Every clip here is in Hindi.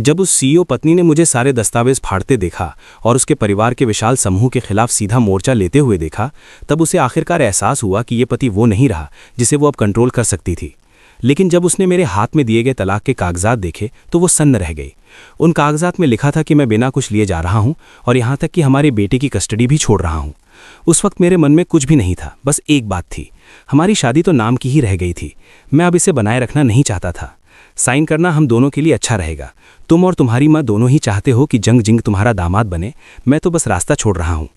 जब उस सीईओ पत्नी ने मुझे सारे दस्तावेज फाड़ते देखा और उसके परिवार के विशाल समूह के खिलाफ सीधा मोर्चा लेते हुए देखा, तब उसे आखिरकार एहसास हुआ कि ये पति वो नहीं रहा जिसे वो अब कंट्रोल कर सकती थी। लेकिन जब उसने मेरे हाथ में दिए गए तलाक के कागजात देखे तो वो सन्न रह गई। उन कागजात में लिखा था कि मैं बिना कुछ लिए जा रहा हूं और यहां तक कि हमारे बेटे की कस्टडी भी छोड़ रहा हूं। उस वक्त मेरे मन में कुछ भी नहीं था, बस एक बात थी, हमारी शादी तो नाम की ही रह गई थी। मैं अब इसे बनाए रखना नहीं चाहता था। साइन करना हम दोनों के लिए अच्छा रहेगा। तुम और तुम्हारी माँ दोनों ही चाहते हो कि जंग जिंग तुम्हारा दामाद बने, मैं तो बस रास्ता छोड़ रहा हूँ।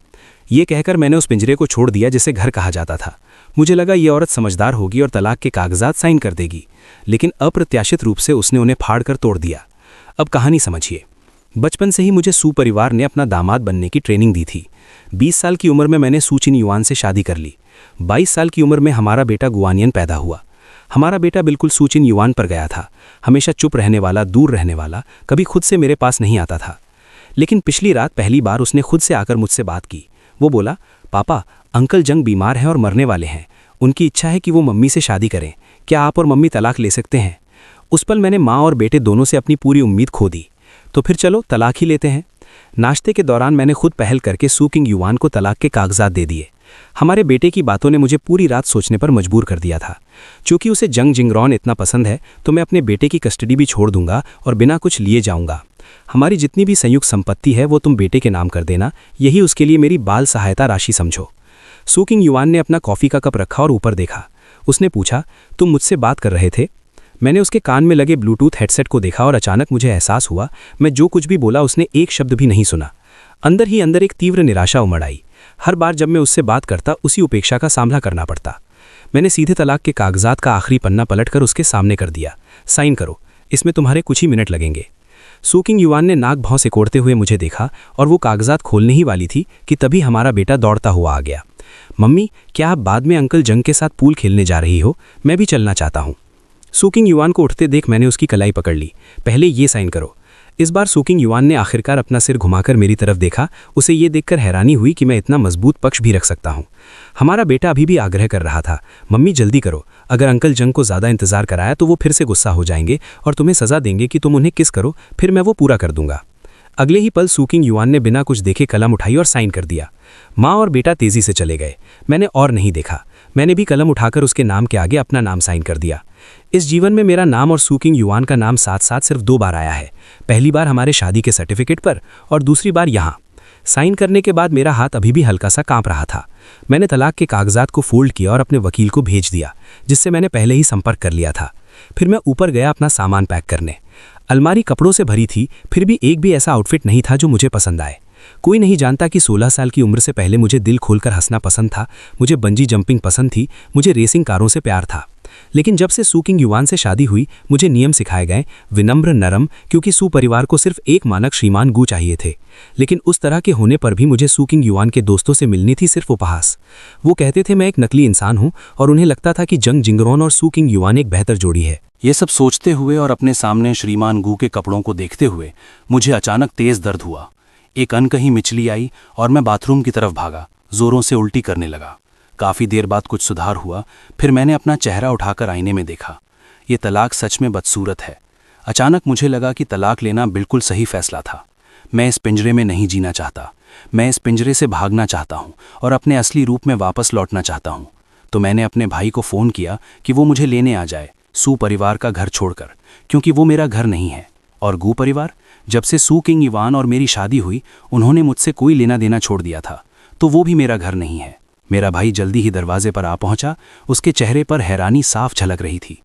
ये कहकर मैंने उस पिंजरे को छोड़ दिया जिसे घर कहा जाता था। मुझे लगा ये औरत समझदार होगी और तलाक के कागजात साइन कर देगी, लेकिन अप्रत्याशित रूप से उसने उन्हें फाड़कर तोड़ दिया। अब कहानी समझिए। बचपन से ही मुझे सू परिवार ने अपना दामाद बनने की ट्रेनिंग दी थी। 20 साल की उम्र में मैंने सू चिन युआन से शादी कर ली। 22 साल की उम्र में हमारा बेटा गुआनियन पैदा हुआ। हमारा बेटा बिल्कुल सू चिन युआन पर गया था, हमेशा चुप रहने वाला, दूर रहने वाला, कभी खुद से मेरे पास नहीं आता था। लेकिन पिछली रात पहली बार उसने खुद से आकर मुझसे बात की। वो बोला, पापा, अंकल जंग बीमार हैं और मरने वाले हैं। उनकी इच्छा है कि वो मम्मी से शादी करें। क्या आप और मम्मी तलाक ले सकते हैं? उस पल मैंने माँ और बेटे दोनों से अपनी पूरी उम्मीद खो दी। तो फिर चलो तलाक ही लेते हैं। नाश्ते के दौरान मैंने खुद पहल करके सू किंग युआन को तलाक के कागजात दे दिए। हमारे बेटे की बातों ने मुझे पूरी रात सोचने पर मजबूर कर दिया था। चूंकि उसे जंग जिंगरॉन इतना पसंद है तो मैं अपने बेटे की कस्टडी भी छोड़ दूंगा और बिना कुछ लिए जाऊंगा। हमारी जितनी भी संयुक्त संपत्ति है वो तुम बेटे के नाम कर देना, यही उसके लिए मेरी बाल सहायता राशि समझो। सू किंग युआन ने अपना कॉफ़ी का कप रखा और ऊपर देखा। उसने पूछा, तुम मुझसे बात कर रहे थे? मैंने उसके कान में लगे ब्लूटूथ हेडसेट को देखा और अचानक मुझे एहसास हुआ मैं जो कुछ भी बोला उसने एक शब्द भी नहीं सुना। अंदर ही अंदर एक तीव्र निराशा उमड़ आई। हर बार जब मैं उससे बात करता उसी उपेक्षा का सामना करना पड़ता। मैंने सीधे तलाक के कागजात का आखिरी पन्ना पलटकर उसके सामने कर दिया। साइन करो, इसमें तुम्हारे कुछ ही मिनट लगेंगे। सू किंग युआन ने नाक भौं सिकोड़ते हुए मुझे देखा और वो कागजात खोलने ही वाली थी कि तभी हमारा बेटा दौड़ता हुआ आ गया। मम्मी, क्या आप बाद में अंकल जंग के साथ पूल खेलने जा रही हो? मैं भी चलना चाहता हूँ। सू किंग युआन को उठते देख मैंने उसकी कलाई पकड़ ली। पहले ये साइन करो। इस बार सू किंग युआन ने आखिरकार अपना सिर घुमाकर मेरी तरफ देखा। उसे ये देखकर हैरानी हुई कि मैं इतना मजबूत पक्ष भी रख सकता हूँ। हमारा बेटा अभी भी आग्रह कर रहा था, मम्मी जल्दी करो, अगर अंकल जंग को ज़्यादा इंतजार कराया तो वो फिर से गुस्सा हो जाएंगे और तुम्हें सज़ा देंगे कि तुम उन्हें किस करो, फिर मैं वो पूरा कर दूंगा। अगले ही पल सू किंग युआन ने बिना कुछ देखे कलम उठाई और साइन कर दिया। माँ और बेटा तेजी से चले गए। मैंने और नहीं देखा। मैंने भी कलम उठाकर उसके नाम के आगे अपना नाम साइन कर दिया। इस जीवन में मेरा नाम और सू किंग युआन का नाम साथ साथ सिर्फ 2 बार आया है। पहली बार हमारे शादी के सर्टिफिकेट पर और दूसरी बार यहाँ। साइन करने के बाद मेरा हाथ अभी भी हल्का सा कांप रहा था। मैंने तलाक के कागजात को फोल्ड किया और अपने वकील को भेज दिया, जिससे मैंने पहले ही संपर्क कर लिया था। फिर मैं ऊपर गया अपना सामान पैक करने। अलमारी कपड़ों से भरी थी, फिर भी एक भी ऐसा आउटफिट नहीं था जो मुझे पसंद आए। कोई नहीं जानता कि 16 साल की उम्र से पहले मुझे दिल खोलकर हंसना पसंद था, मुझे बंजी जंपिंग पसंद थी, मुझे रेसिंग कारों से प्यार था। लेकिन जब से सू किंग युआन से शादी हुई मुझे नियम सिखाए गए, विनम्र, नरम, क्योंकि सू परिवार को सिर्फ एक मानक श्रीमान गू चाहिए थे। लेकिन उस तरह के होने पर भी मुझे सू किंग युआन के दोस्तों से मिलनी थी सिर्फ उपहास। वो कहते थे मैं एक नकली इंसान हूँ और उन्हें लगता था कि जंग जिंगरॉन और सू किंग युआन एक बेहतर जोड़ी है। ये सब सोचते हुए और अपने सामने श्रीमान गू के कपड़ों को देखते हुए मुझे अचानक तेज दर्द हुआ। एक अनकही मिचली आई और मैं बाथरूम की तरफ भागा, जोरों से उल्टी करने लगा। काफ़ी देर बाद कुछ सुधार हुआ, फिर मैंने अपना चेहरा उठाकर आईने में देखा। ये तलाक सच में बदसूरत है। अचानक मुझे लगा कि तलाक लेना बिल्कुल सही फैसला था। मैं इस पिंजरे में नहीं जीना चाहता। मैं इस पिंजरे से भागना चाहता हूँ और अपने असली रूप में वापस लौटना चाहता हूँ। तो मैंने अपने भाई को फ़ोन किया कि वो मुझे लेने आ जाए, सू परिवार का घर छोड़कर, क्योंकि वो मेरा घर नहीं है। और गू परिवार, जब से सू किंग युआन और मेरी शादी हुई उन्होंने मुझसे कोई लेना देना छोड़ दिया था, तो वो भी मेरा घर नहीं है। मेरा भाई जल्दी ही दरवाजे पर आ पहुंचा। उसके चेहरे पर हैरानी साफ झलक रही थी।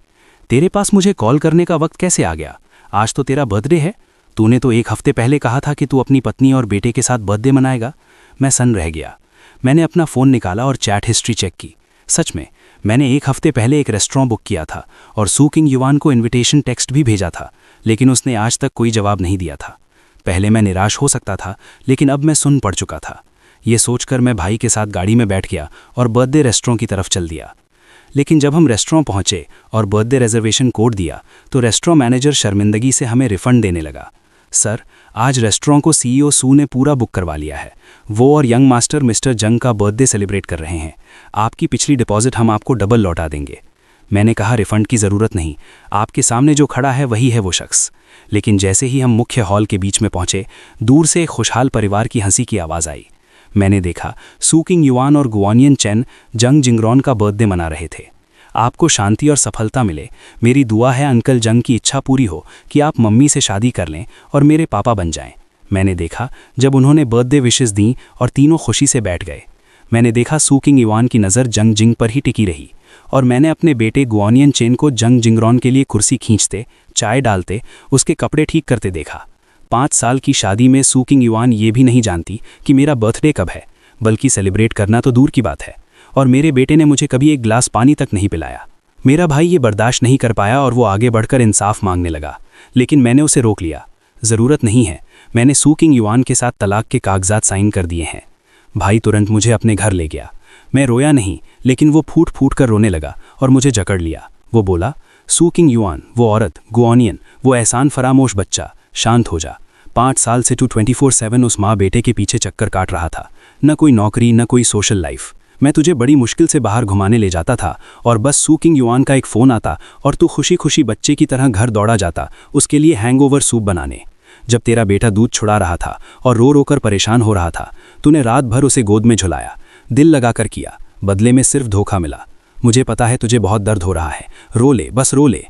तेरे पास मुझे कॉल करने का वक्त कैसे आ गया? आज तो तेरा बर्थडे है। तूने तो 1 हफ्ते पहले कहा था कि तू अपनी पत्नी और बेटे के साथ बर्थडे मनाएगा। मैं सन्न रह गया। मैंने अपना फ़ोन निकाला और चैट हिस्ट्री चेक की। सच में मैंने 1 हफ्ते पहले एक रेस्टोरेंट बुक किया था और सू किंग युआन को इन्विटेशन टेक्स्ट भी भेजा था, लेकिन उसने आज तक कोई जवाब नहीं दिया था। पहले मैं निराश हो सकता था, लेकिन अब मैं सुन पड़ चुका था। ये सोचकर मैं भाई के साथ गाड़ी में बैठ गया और बर्थडे रेस्टोरेंट की तरफ चल दिया। लेकिन जब हम रेस्टोरेंट पहुंचे और बर्थडे रिजर्वेशन कोड दिया तो रेस्टोरेंट मैनेजर शर्मिंदगी से हमें रिफंड देने लगा। सर, आज रेस्टोरेंट को सीईओ सू ने पूरा बुक करवा लिया है। वो और यंग मास्टर मिस्टर जंग का बर्थडे सेलिब्रेट कर रहे हैं। आपकी पिछली डिपॉजिट हम आपको डबल लौटा देंगे। मैंने कहा, रिफंड की ज़रूरत नहीं, आपके सामने जो खड़ा है वही है वो शख्स। लेकिन जैसे ही हम मुख्य हॉल के बीच में पहुंचे, दूर से एक खुशहाल परिवार की हंसी की आवाज़ आई। मैंने देखा सू किंग युआन और गुआनियन चेन जंग जिंगरॉन का बर्थडे मना रहे थे। आपको शांति और सफलता मिले। मेरी दुआ है अंकल जंग की इच्छा पूरी हो कि आप मम्मी से शादी कर लें और मेरे पापा बन जाएं। मैंने देखा जब उन्होंने बर्थडे विशेस दी और तीनों खुशी से बैठ गए। मैंने देखा सू किंग युआन की नज़र जंग जिंग पर ही टिकी रही और मैंने अपने बेटे गुआनियन चेन को जंग जिंगरॉन के लिए कुर्सी खींचते, चाय डालते, उसके कपड़े ठीक करते देखा। 5 साल की शादी में सू किंग युआन ये भी नहीं जानती कि मेरा बर्थडे कब है, बल्कि सेलिब्रेट करना तो दूर की बात है। और मेरे बेटे ने मुझे कभी एक गिलास पानी तक नहीं पिलाया। मेरा भाई ये बर्दाश्त नहीं कर पाया और वो आगे बढ़कर इंसाफ मांगने लगा, लेकिन मैंने उसे रोक लिया। ज़रूरत नहीं है, मैंने सू किंग युआन के साथ तलाक के कागजात साइन कर दिए हैं। भाई तुरंत मुझे अपने घर ले गया। मैं रोया नहीं, लेकिन वो फूट फूट कर रोने लगा और मुझे जकड़ लिया। वो बोला, सू किंग युआन, वो औरत, गुआनियन, वो एहसान फरामोश बच्चा, शांत हो जा। 5 साल से तू 24/7 उस माँ बेटे के पीछे चक्कर काट रहा था। न कोई नौकरी, न कोई सोशल लाइफ। मैं तुझे बड़ी मुश्किल से बाहर घुमाने ले जाता था और बस सू किंग युआन का एक फ़ोन आता और तू खुशी खुशी बच्चे की तरह घर दौड़ा जाता उसके लिए हैंगओवर सूप बनाने। जब तेरा बेटा दूध छुड़ा रहा था और रो रो कर परेशान हो रहा था, तूने रात भर उसे गोद में झुलाया, दिल लगाकर किया, बदले में सिर्फ धोखा मिला। मुझे पता है तुझे बहुत दर्द हो रहा है, रो ले, बस रो ले।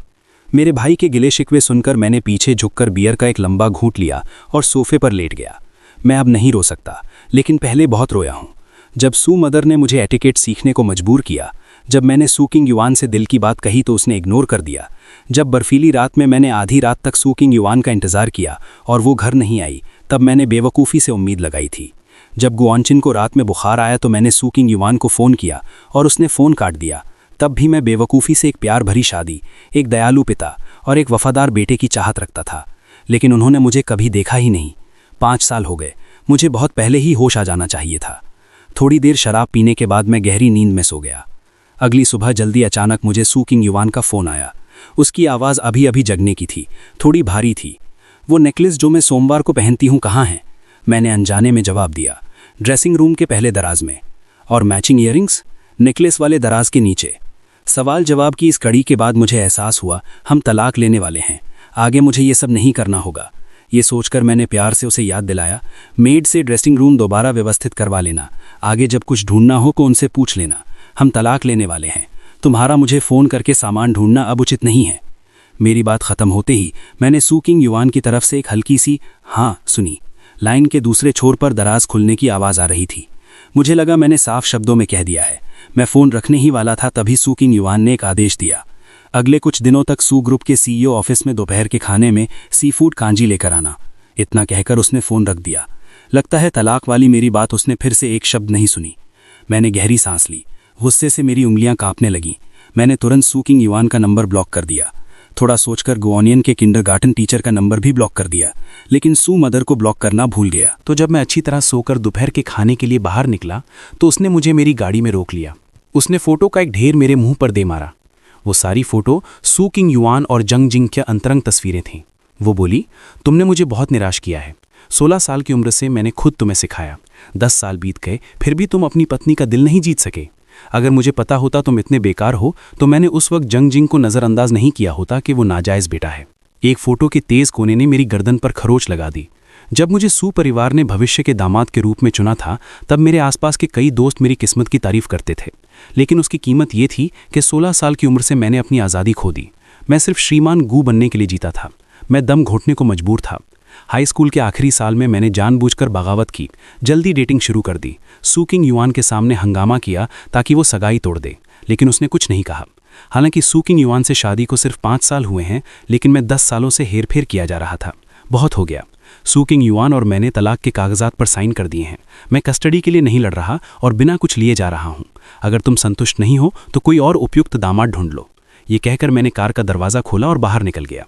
मेरे भाई के गिले शिकवे सुनकर मैंने पीछे झुककर बियर का एक लंबा घूंट लिया और सोफे पर लेट गया। मैं अब नहीं रो सकता, लेकिन पहले बहुत रोया हूँ। जब सू मदर ने मुझे एटिकेट सीखने को मजबूर किया, जब मैंने सू किंग युआन से दिल की बात कही तो उसने इग्नोर कर दिया, जब बर्फीली रात में मैंने आधी रात तक सू किंग युआन का इंतज़ार किया और वो घर नहीं आई, तब मैंने बेवकूफ़ी से उम्मीद लगाई थी। जब गुआनचिन को रात में बुखार आया तो मैंने सू किंग युआन को फ़ोन किया और उसने फ़ोन काट दिया। तब भी मैं बेवकूफ़ी से एक प्यार भरी शादी, एक दयालु पिता और एक वफ़ादार बेटे की चाहत रखता था, लेकिन उन्होंने मुझे कभी देखा ही नहीं। 5 साल हो गए, मुझे बहुत पहले ही होश आ जाना चाहिए था। थोड़ी देर शराब पीने के बाद मैं गहरी नींद में सो गया। अगली सुबह जल्दी अचानक मुझे सू किंग युआन का फ़ोन आया। उसकी आवाज़ अभी अभी जगने की थी, थोड़ी भारी थी। वो नेकलेस जो मैं सोमवार को पहनती हूँ कहाँ है? मैंने अनजाने में जवाब दिया, ड्रेसिंग रूम के पहले दराज में। और मैचिंग ईयरिंग्स? नेकलेस वाले दराज के नीचे। सवाल जवाब की इस कड़ी के बाद मुझे एहसास हुआ हम तलाक लेने वाले हैं। आगे मुझे ये सब नहीं करना होगा। ये सोचकर मैंने प्यार से उसे याद दिलाया, मेड से ड्रेसिंग रूम दोबारा व्यवस्थित करवा लेना, आगे जब कुछ ढूंढना हो तो उनसे पूछ लेना। हम तलाक लेने वाले हैं, तुम्हारा मुझे फ़ोन करके सामान ढूंढना अब उचित नहीं है। मेरी बात ख़त्म होते ही मैंने सू किंग युआन की तरफ से एक हल्की सी हाँ सुनी। लाइन के दूसरे छोर पर दराज खुलने की आवाज़ आ रही थी। मुझे लगा मैंने साफ शब्दों में कह दिया है। मैं फ़ोन रखने ही वाला था, तभी सू किंग युआन ने एक आदेश दिया, अगले कुछ दिनों तक सू ग्रुप के सीईओ ऑफिस में दोपहर के खाने में सी फूड कांजी लेकर आना। इतना कहकर उसने फ़ोन रख दिया। लगता है तलाक वाली मेरी बात उसने फिर से एक शब्द नहीं सुनी। मैंने गहरी सांस ली, गुस्से से मेरी उंगलियां कांपने लगीं। मैंने तुरंत सू किंग युआन का नंबर ब्लॉक कर दिया। थोड़ा सोचकर गुआनियन के किंडरगार्टन टीचर का नंबर भी ब्लॉक कर दिया, लेकिन सू मदर को ब्लॉक करना भूल गया। तो जब मैं अच्छी तरह सोकर दोपहर के खाने के लिए बाहर निकला तो उसने मुझे मेरी गाड़ी में रोक लिया। उसने फ़ोटो का एक ढेर मेरे मुंह पर दे मारा। वो सारी फ़ोटो सू किंग युआन और जंग जिंग की अंतरंग तस्वीरें थीं। वो बोली, तुमने मुझे बहुत निराश किया है। 16 साल की उम्र से मैंने खुद तुम्हें सिखाया, 10 साल बीत गए फिर भी तुम अपनी पत्नी का दिल नहीं जीत सके। अगर मुझे पता होता तुम इतने बेकार हो तो मैंने उस वक्त जंग जिंग को नज़रअंदाज नहीं किया होता कि वो नाजायज़ बेटा है। एक फ़ोटो के तेज़ कोने ने मेरी गर्दन पर खरोच लगा दी। जब मुझे सू परिवार ने भविष्य के दामाद के रूप में चुना था, तब मेरे आसपास के कई दोस्त मेरी किस्मत की तारीफ करते थे, लेकिन उसकी कीमत ये थी कि 16 साल की उम्र से मैंने अपनी आज़ादी खो दी। मैं सिर्फ श्रीमान गू बनने के लिए जीता था। मैं दम घोटने को मजबूर था। हाई स्कूल के आखिरी साल में मैंने जानबूझकर बगावत की, जल्दी डेटिंग शुरू कर दी। सू किंग युआन के सामने हंगामा किया ताकि वो सगाई तोड़ दे, लेकिन उसने कुछ नहीं कहा। हालांकि सू किंग युआन से शादी को सिर्फ 5 साल हुए हैं, लेकिन मैं 10 सालों से हेरफेर किया जा रहा था। बहुत हो गया। सू किंग युआन और मैंने तलाक के कागजात पर साइन कर दिए हैं। मैं कस्टडी के लिए नहीं लड़ रहा और बिना कुछ लिए जा रहा हूँ। अगर तुम संतुष्ट नहीं हो तो कोई और उपयुक्त दामाद ढूंढ लो। ये कहकर मैंने कार का दरवाज़ा खोला और बाहर निकल गया।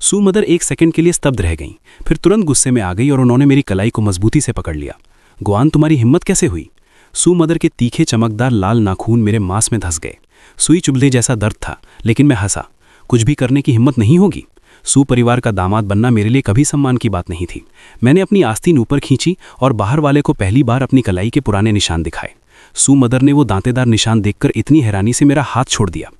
सू मदर एक सेकंड के लिए स्तब्ध रह गईं, फिर तुरंत गुस्से में आ गई और उन्होंने मेरी कलाई को मजबूती से पकड़ लिया। गुआन, तुम्हारी हिम्मत कैसे हुई? सू मदर के तीखे चमकदार लाल नाखून मेरे मांस में धंस गए। सुई चुभले जैसा दर्द था, लेकिन मैं हंसा। कुछ भी करने की हिम्मत नहीं होगी। सू परिवार का दामाद बनना मेरे लिए कभी सम्मान की बात नहीं थी। मैंने अपनी आस्तीन ऊपर खींची और बाहर वाले को पहली बार अपनी कलाई के पुराने निशान दिखाए। सू मदर ने वो दांतेदार निशान देखकर इतनी हैरानी से मेरा हाथ छोड़ दिया।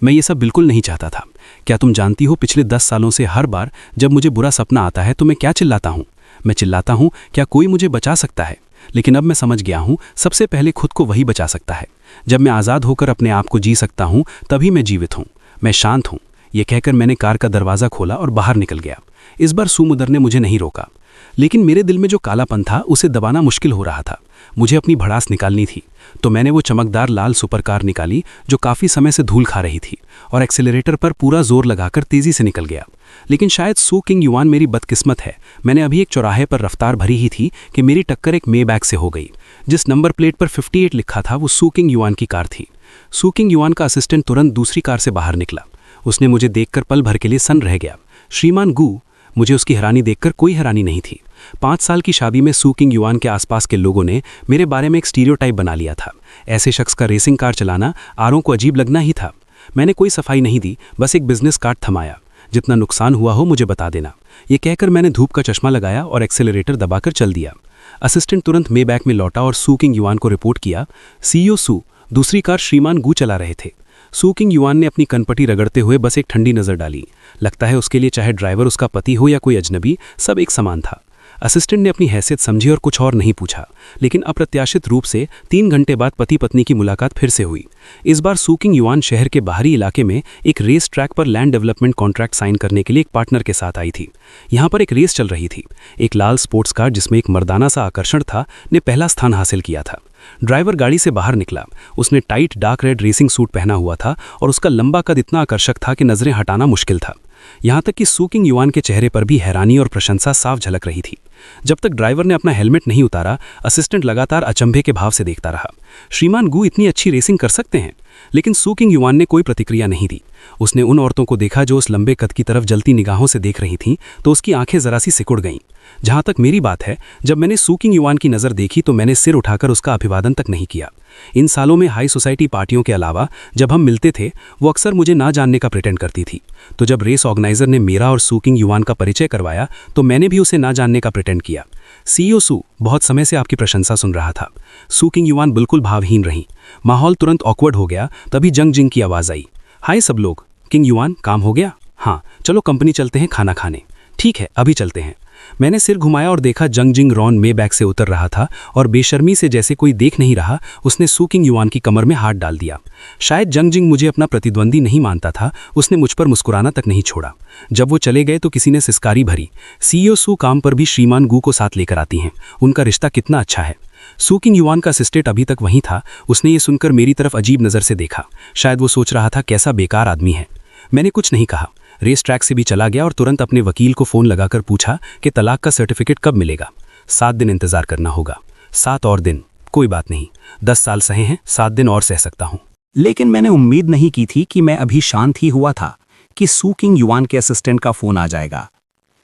मैं ये सब बिल्कुल नहीं चाहता था। क्या तुम जानती हो, पिछले 10 सालों से हर बार जब मुझे बुरा सपना आता है तो मैं क्या चिल्लाता हूँ? मैं चिल्लाता हूँ, क्या कोई मुझे बचा सकता है? लेकिन अब मैं समझ गया हूँ, सबसे पहले खुद को वही बचा सकता है। जब मैं आज़ाद होकर अपने आप को जी सकता हूँ तभी मैं जीवित हूँ, मैं शांत हूँ। ये कहकर मैंने कार का दरवाज़ा खोला और बाहर निकल गया। इस बार सुमुदर ने मुझे नहीं रोका, लेकिन मेरे दिल में जो कालापन था उसे दबाना मुश्किल हो रहा था। मुझे अपनी भड़ास निकालनी थी, तो मैंने वो चमकदार लाल सुपर कार निकाली जो काफ़ी समय से धूल खा रही थी, और एक्सेलरेटर पर पूरा जोर लगाकर तेज़ी से निकल गया। लेकिन शायद सू किंग युआन मेरी बदकिस्मत है। मैंने अभी एक चौराहे पर रफ्तार भरी ही थी कि मेरी टक्कर एक मेबैक से हो गई। जिस नंबर प्लेट पर 58 लिखा था वो सू किंग युआन की कार थी। सू किंग युआन का असिस्टेंट तुरंत दूसरी कार से बाहर निकला। उसने मुझे देखकर पल भर के लिए सन्न रह गया। श्रीमान गू, मुझे उसकी हैरानी देखकर कोई हैरानी नहीं थी। 5 साल की शादी में सू किंग युआन के आसपास के लोगों ने मेरे बारे में एक स्टीरियोटाइप बना लिया था। ऐसे शख्स का रेसिंग कार चलाना आरों को अजीब लगना ही था। मैंने कोई सफाई नहीं दी, बस एक बिजनेस कार्ड थमाया। जितना नुकसान हुआ हो मुझे बता देना, ये कहकर मैंने धूप का चश्मा लगाया और एक्सेलरेटर दबाकर चल दिया। असिस्टेंट तुरंत मेबैक में लौटा और सू किंग युआन को रिपोर्ट किया, सीईओ सू, दूसरी कार श्रीमान गू चला रहे थे। सू किंग युआन ने अपनी कनपटी रगड़ते हुए बस एक ठंडी नज़र डाली। लगता है उसके लिए चाहे ड्राइवर उसका पति हो या कोई अजनबी, सब एक समान था। असिस्टेंट ने अपनी हैसियत समझी और कुछ और नहीं पूछा, लेकिन अप्रत्याशित रूप से 3 घंटे बाद पति पत्नी की मुलाकात फिर से हुई। इस बार सू किंग युआन शहर के बाहरी इलाके में एक रेस ट्रैक पर लैंड डेवलपमेंट कॉन्ट्रैक्ट साइन करने के लिए एक पार्टनर के साथ आई थी। यहाँ पर एक रेस चल रही थी। एक लाल स्पोर्ट्स कार जिसमें एक मर्दाना सा आकर्षण था ने पहला स्थान हासिल किया था। ड्राइवर गाड़ी से बाहर निकला। उसने tight dark red racing suit पहना हुआ था और उसका लंबा कद इतना आकर्षक था कि नजरें हटाना मुश्किल था। यहाँ तक कि सू किंग युआन के चेहरे पर भी हैरानी और प्रशंसा साफ झलक रही थी। जब तक ड्राइवर ने अपना हेलमेट नहीं उतारा, असिस्टेंट लगातार अचंभे के भाव से देखता रहा। श्रीमान गू इतनी अच्छी रेसिंग कर सकते हैं? लेकिन सू किंग युआन ने कोई प्रतिक्रिया नहीं दी। उसने उन औरतों को देखा जो उस लंबे कद की तरफ जलती निगाहों से देख रही थीं, तो उसकी आंखें जरा सी सिकुड़ गईं। जहां तक मेरी बात है, जब मैंने सू किंग युआन की नज़र देखी तो मैंने सिर उठाकर उसका अभिवादन तक नहीं किया। इन सालों में हाई सोसाइटी पार्टियों के अलावा जब हम मिलते थे, वो अक्सर मुझे ना जानने का प्रिटेंड करती थी। तो जब रेस ऑर्गेनाइजर ने मेरा और सू किंग युआन का परिचय करवाया तो मैंने भी उसे ना जानने का प्रिटेंड किया। सीईओ सू, बहुत समय से आपकी प्रशंसा सुन रहा था। सू किंग युआन बिल्कुल भावहीन रही। माहौल तुरंत ऑकवर्ड हो गया। तभी जंग जिंग की आवाज़ आई, हाय सब लोग। किंग युआन, काम हो गया? हाँ, चलो कंपनी चलते हैं खाना खाने। ठीक है, अभी चलते हैं। मैंने सिर घुमाया और देखा जंग जिंग रॉन मेबैक से उतर रहा था और बेशर्मी से जैसे कोई देख नहीं रहा उसने सू किंग युआन की कमर में हाथ डाल दिया। शायद जंग जिंग मुझे अपना प्रतिद्वंदी नहीं मानता था, उसने मुझ पर मुस्कुराना तक नहीं छोड़ा। जब वो चले गए तो किसी ने सिसकारी भरी, सीईओ सू काम पर भी श्रीमान गू को साथ लेकर आती हैं, उनका रिश्ता कितना अच्छा है। सू किंग युआन का असिस्टेंट अभी तक वहीं था। उसने ये सुनकर मेरी तरफ अजीब नज़र से देखा। शायद वो सोच रहा था कैसा बेकार आदमी है। मैंने कुछ नहीं कहा, रेस ट्रैक से भी चला गया और तुरंत अपने वकील को फ़ोन लगाकर पूछा कि तलाक का सर्टिफिकेट कब मिलेगा। 7 दिन इंतज़ार करना होगा। 7 और दिन? कोई बात नहीं, 10 साल सहे हैं, 7 दिन और सह सकता हूँ। लेकिन मैंने उम्मीद नहीं की थी कि मैं अभी शांत ही हुआ था कि सू किंग युआन के असिस्टेंट का फ़ोन आ जाएगा।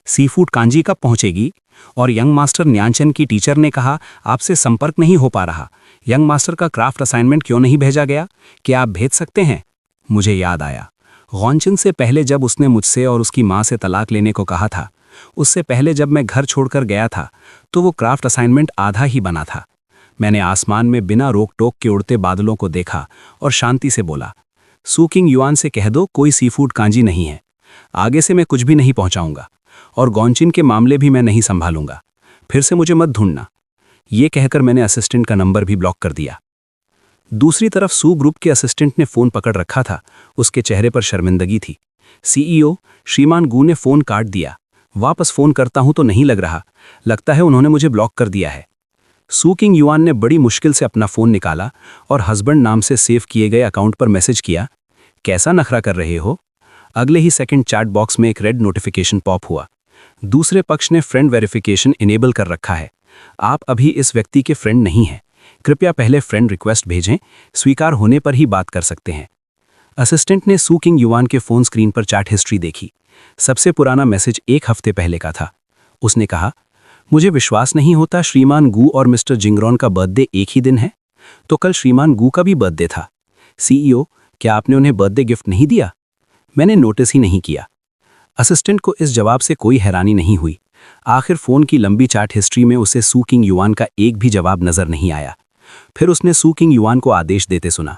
सीफूड कांजी कब पहुंचेगी? और यंग मास्टर न्यांचन की टीचर ने कहा, आपसे संपर्क नहीं हो पा रहा। यंग मास्टर का क्राफ्ट असाइनमेंट क्यों नहीं भेजा गया? क्या आप भेज सकते हैं? मुझे याद आया, गॉन्चन से पहले जब उसने मुझसे और उसकी माँ से तलाक लेने को कहा था, उससे पहले जब मैं घर छोड़कर गया था, तो वो क्राफ्ट असाइनमेंट आधा ही बना था। मैंने आसमान में बिना रोक टोक के उड़ते बादलों को देखा और शांति से बोला, सू किंग युआन से कह दो कोई सीफूड कांजी नहीं है। आगे से मैं कुछ भी नहीं पहुंचाऊंगा और गॉन्चिन के मामले भी मैं नहीं संभालूंगा। फिर से मुझे मत ढूंढना। ये कहकर मैंने असिस्टेंट का नंबर भी ब्लॉक कर दिया। दूसरी तरफ सू ग्रुप के असिस्टेंट ने फ़ोन पकड़ रखा था। उसके चेहरे पर शर्मिंदगी थी। सीईओ, श्रीमान गू ने फ़ोन काट दिया। वापस फ़ोन करता हूं तो नहीं लग रहा। लगता है उन्होंने मुझे ब्लॉक कर दिया है। सू किंग युआन ने बड़ी मुश्किल से अपना फ़ोन निकाला और हस्बैंड नाम से सेव किए गए अकाउंट पर मैसेज किया, कैसा नखरा कर रहे हो? अगले ही सेकंड चैट बॉक्स में एक रेड नोटिफिकेशन पॉप हुआ। दूसरे पक्ष ने फ्रेंड वेरिफिकेशन इनेबल कर रखा है। आप अभी इस व्यक्ति के फ्रेंड नहीं हैं। कृपया पहले फ्रेंड रिक्वेस्ट भेजें, स्वीकार होने पर ही बात कर सकते हैं। असिस्टेंट ने सू किंग युआन के फ़ोन स्क्रीन पर चैट हिस्ट्री देखी। सबसे पुराना मैसेज 1 हफ्ते पहले का था। उसने कहा, मुझे विश्वास नहीं होता श्रीमान गू और मिस्टर जिंगरॉन का बर्थडे एक ही दिन है। तो कल श्रीमान गू का भी बर्थडे था। सीईओ, क्या आपने उन्हें बर्थडे गिफ्ट नहीं दिया? मैंने नोटिस ही नहीं किया। असिस्टेंट को इस जवाब से कोई हैरानी नहीं हुई। आखिर फ़ोन की लंबी चैट हिस्ट्री में उसे सू किंग युआन का एक भी जवाब नज़र नहीं आया। फिर उसने सू किंग युआन को आदेश देते सुना,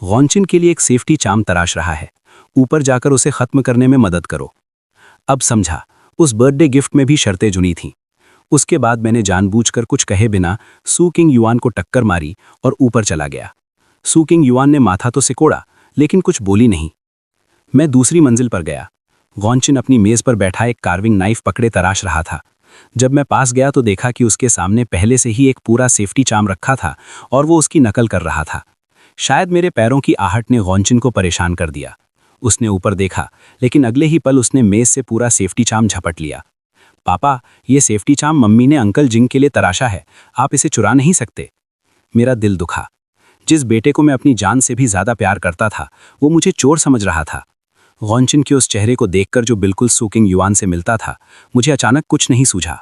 गौनचिन के लिए एक सेफ्टी चार्म तराश रहा है, ऊपर जाकर उसे खत्म करने में मदद करो। अब समझा, उस बर्थडे गिफ्ट में भी शर्तें जुनी थीं। उसके बाद मैंने जानबूझकर कुछ कहे बिना सू किंग युआन को टक्कर मारी और ऊपर चला गया। सू किंग युआन ने माथा तो सिकोड़ा, लेकिन कुछ बोली नहीं। मैं दूसरी मंजिल पर गया। गौनचिन अपनी मेज पर बैठा एक कार्विंग नाइफ पकड़े तराश रहा था। जब मैं पास गया तो देखा कि उसके सामने पहले से ही एक पूरा सेफ्टी चार्म रखा था और वो उसकी नकल कर रहा था। शायद मेरे पैरों की आहट ने गौनचिन को परेशान कर दिया। उसने ऊपर देखा, लेकिन अगले ही पल उसने मेज से पूरा सेफ्टी चार्म झपट लिया। पापा, ये सेफ्टी चार्म मम्मी ने अंकल जिंग के लिए तराशा है, आप इसे चुरा नहीं सकते। मेरा दिल दुखा। जिस बेटे को मैं अपनी जान से भी ज्यादा प्यार करता था, वो मुझे चोर समझ रहा था। गौनचिन के उस चेहरे को देखकर जो बिल्कुल सू किंग युआन से मिलता था, मुझे अचानक कुछ नहीं सूझा।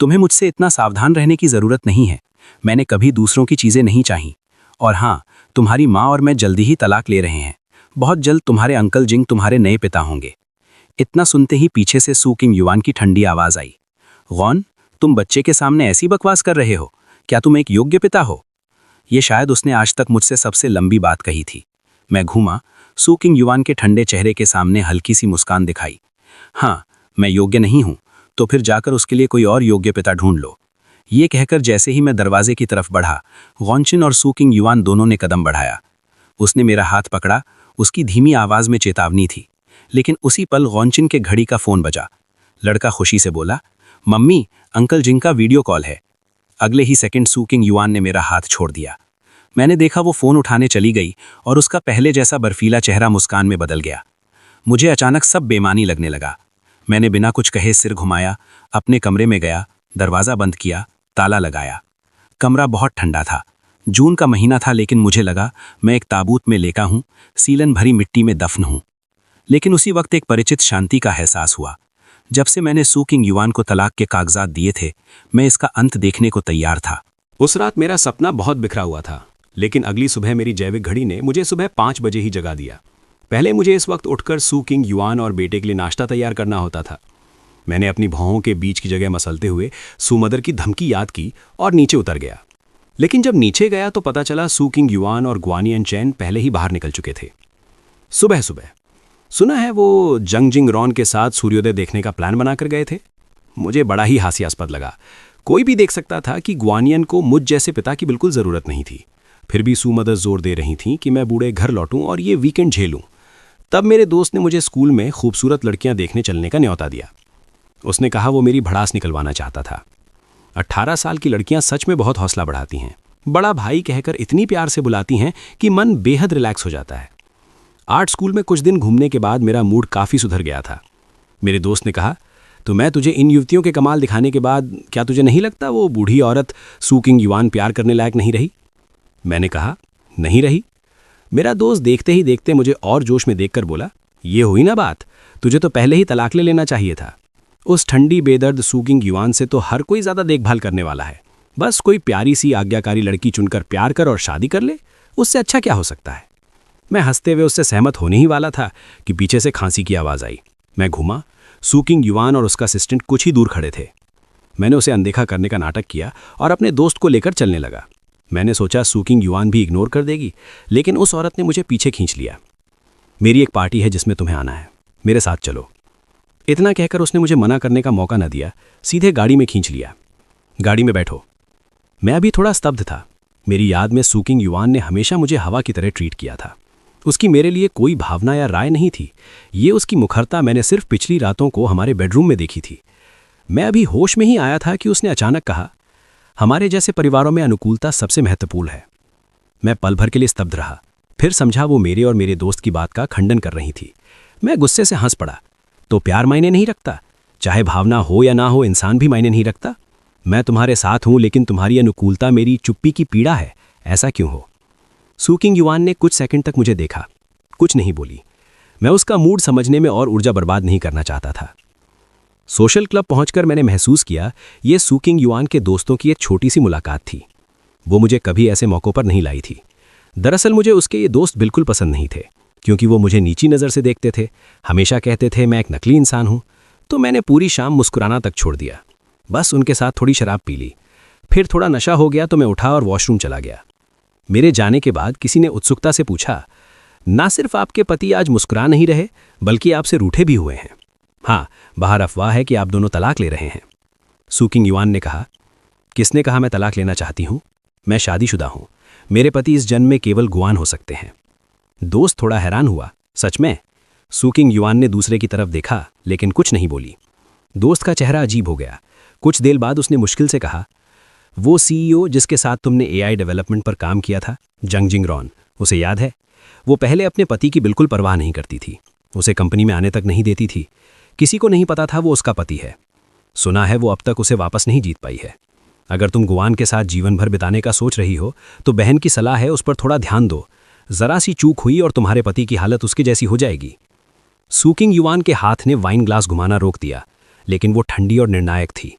तुम्हें मुझसे इतना सावधान रहने की जरूरत नहीं है। मैंने कभी दूसरों की चीजें नहीं चाही। और हाँ, तुम्हारी माँ और मैं जल्दी ही तलाक ले रहे हैं। बहुत जल्द तुम्हारे अंकल जिंग तुम्हारे नए पिता होंगे। इतना सुनते ही पीछे से सू किंग युआन की ठंडी आवाज आई। गौन, तुम बच्चे के सामने ऐसी बकवास कर रहे हो? क्या तुम एक योग्य पिता हो? ये शायद उसने आज तक मुझसे सबसे लंबी बात कही थी। मैं घूमा। सू किंग युआन के ठंडे चेहरे के सामने हल्की सी मुस्कान दिखाई। हाँ, मैं योग्य नहीं हूं, तो फिर जाकर उसके लिए कोई और योग्य पिता ढूंढ लो। ये कहकर जैसे ही मैं दरवाजे की तरफ बढ़ा, गौनचिन और सू किंग युआन दोनों ने कदम बढ़ाया। उसने मेरा हाथ पकड़ा। उसकी धीमी आवाज में चेतावनी थी। लेकिन उसी पल गौनचिन के घड़ी का फोन बजा। लड़का खुशी से बोला, मम्मी, अंकल जिंग का वीडियो कॉल है। अगले ही सेकंड सू किंग युआन ने मेरा हाथ छोड़ दिया। मैंने देखा वो फोन उठाने चली गई और उसका पहले जैसा बर्फीला चेहरा मुस्कान में बदल गया। मुझे अचानक सब बेमानी लगने लगा। मैंने बिना कुछ कहे सिर घुमाया, अपने कमरे में गया, दरवाज़ा बंद किया, ताला लगाया। कमरा बहुत ठंडा था। जून का महीना था, लेकिन मुझे लगा मैं एक ताबूत में लेटा हूँ, सीलन भरी मिट्टी में दफन हूँ। लेकिन उसी वक्त एक परिचित शांति का एहसास हुआ। जब से मैंने सू किंग युआन को तलाक के कागजात दिए थे, मैं इसका अंत देखने को तैयार था। उस रात मेरा सपना बहुत बिखरा हुआ था, लेकिन अगली सुबह मेरी जैविक घड़ी ने मुझे सुबह 5 बजे ही जगा दिया। पहले मुझे इस वक्त उठकर सू किंग युआन और बेटे के लिए नाश्ता तैयार करना होता था। मैंने अपनी भौहों के बीच की जगह मसलते हुए सुमदर की धमकी याद की और नीचे उतर गया। लेकिन जब नीचे गया तो पता चला सू किंग युआन और ग्वानियन चैन पहले ही बाहर निकल चुके थे। सुबह सुबह सुना है वो जंग जिंग रॉन के साथ सूर्योदय देखने का प्लान बनाकर गए थे। मुझे बड़ा ही हास्यास्पद लगा। कोई भी देख सकता था कि ग्वानियन को मुझ जैसे पिता की बिल्कुल ज़रूरत नहीं थी। फिर भी सू मदर जोर दे रही थीं कि मैं बूढ़े घर लौटूं और ये वीकेंड झेलूं। तब मेरे दोस्त ने मुझे स्कूल में खूबसूरत लड़कियां देखने चलने का न्योता दिया। उसने कहा वो मेरी भड़ास निकलवाना चाहता था। 18 साल की लड़कियां सच में बहुत हौसला बढ़ाती हैं। बड़ा भाई कहकर इतनी प्यार से बुलाती हैं कि मन बेहद रिलैक्स हो जाता है। आर्ट स्कूल में कुछ दिन घूमने के बाद मेरा मूड काफ़ी सुधर गया था। मेरे दोस्त ने कहा, तो मैं तुझे इन युवतियों के कमाल दिखाने के बाद क्या तुझे नहीं लगता वो बूढ़ी औरत सू किंग युआन प्यार करने लायक नहीं रही? मैंने कहा, नहीं रही। मेरा दोस्त देखते ही देखते मुझे और जोश में देखकर बोला, ये हुई ना बात, तुझे तो पहले ही तलाक ले लेना चाहिए था। उस ठंडी बेदर्द सू किंग युआन से तो हर कोई ज़्यादा देखभाल करने वाला है। बस कोई प्यारी सी आज्ञाकारी लड़की चुनकर प्यार कर और शादी कर ले, उससे अच्छा क्या हो सकता है। मैं हंसते हुए उससे सहमत होने ही वाला था कि पीछे से खांसी की आवाज़ आई। मैं घूमा। सू किंग युआन और उसका असिस्टेंट कुछ ही दूर खड़े थे। मैंने उसे अनदेखा करने का नाटक किया और अपने दोस्त को लेकर चलने लगा। मैंने सोचा सू किंग युआन भी इग्नोर कर देगी, लेकिन उस औरत ने मुझे पीछे खींच लिया। मेरी एक पार्टी है जिसमें तुम्हें आना है, मेरे साथ चलो। इतना कहकर उसने मुझे मना करने का मौका न दिया, सीधे गाड़ी में खींच लिया। गाड़ी में बैठो। मैं अभी थोड़ा स्तब्ध था। मेरी याद में सू किंग युआन ने हमेशा मुझे हवा की तरह ट्रीट किया था। उसकी मेरे लिए कोई भावना या राय नहीं थी। ये उसकी मुखरता मैंने सिर्फ पिछली रातों को हमारे बेडरूम में देखी थी। मैं अभी होश में ही आया था कि उसने अचानक कहा, हमारे जैसे परिवारों में अनुकूलता सबसे महत्वपूर्ण है। मैं पल भर के लिए स्तब्ध रहा, फिर समझा वो मेरे और मेरे दोस्त की बात का खंडन कर रही थी। मैं गुस्से से हंस पड़ा। तो प्यार मायने नहीं रखता? चाहे भावना हो या ना हो, इंसान भी मायने नहीं रखता? मैं तुम्हारे साथ हूं, लेकिन तुम्हारी अनुकूलता मेरी चुप्पी की पीड़ा है। ऐसा क्यों हो? सू किंग युआन ने कुछ सेकंड तक मुझे देखा, कुछ नहीं बोली। मैं उसका मूड समझने में और ऊर्जा बर्बाद नहीं करना चाहता था। सोशल क्लब पहुंचकर मैंने महसूस किया ये सू किंग युआन के दोस्तों की एक छोटी सी मुलाकात थी। वो मुझे कभी ऐसे मौक़ों पर नहीं लाई थी। दरअसल मुझे उसके ये दोस्त बिल्कुल पसंद नहीं थे, क्योंकि वो मुझे नीची नज़र से देखते थे। हमेशा कहते थे मैं एक नकली इंसान हूँ। तो मैंने पूरी शाम मुस्कुराना तक छोड़ दिया। बस उनके साथ थोड़ी शराब पी ली, फिर थोड़ा नशा हो गया तो मैं उठा और वॉशरूम चला गया। मेरे जाने के बाद किसी ने उत्सुकता से पूछा, ना सिर्फ आपके पति आज मुस्कुरा नहीं रहे बल्कि आपसे रूठे भी हुए हैं। हाँ, बाहर अफवाह है कि आप दोनों तलाक ले रहे हैं। सू किंग युआन ने कहा, किसने कहा मैं तलाक लेना चाहती हूँ? मैं शादीशुदा हूँ। मेरे पति इस जन्म में केवल गुआन हो सकते हैं। दोस्त थोड़ा हैरान हुआ। सच में? सू किंग युआन ने दूसरे की तरफ देखा लेकिन कुछ नहीं बोली। दोस्त का चेहरा अजीब हो गया। कुछ देर बाद उसने मुश्किल से कहा, वो सीईओ जिसके साथ तुमने एआई डेवलपमेंट पर काम किया था, जंग जिंग रॉन, उसे याद है? वो पहले अपने पति की बिल्कुल परवाह नहीं करती थी। उसे कंपनी में आने तक नहीं देती थी। किसी को नहीं पता था वो उसका पति है। सुना है वो अब तक उसे वापस नहीं जीत पाई है। अगर तुम गुआन के साथ जीवन भर बिताने का सोच रही हो तो बहन की सलाह है उस पर थोड़ा ध्यान दो। जरा सी चूक हुई और तुम्हारे पति की हालत उसके जैसी हो जाएगी। सू किंग युआन के हाथ ने वाइन ग्लास घुमाना रोक दिया, लेकिन वो ठंडी और निर्णायक थी।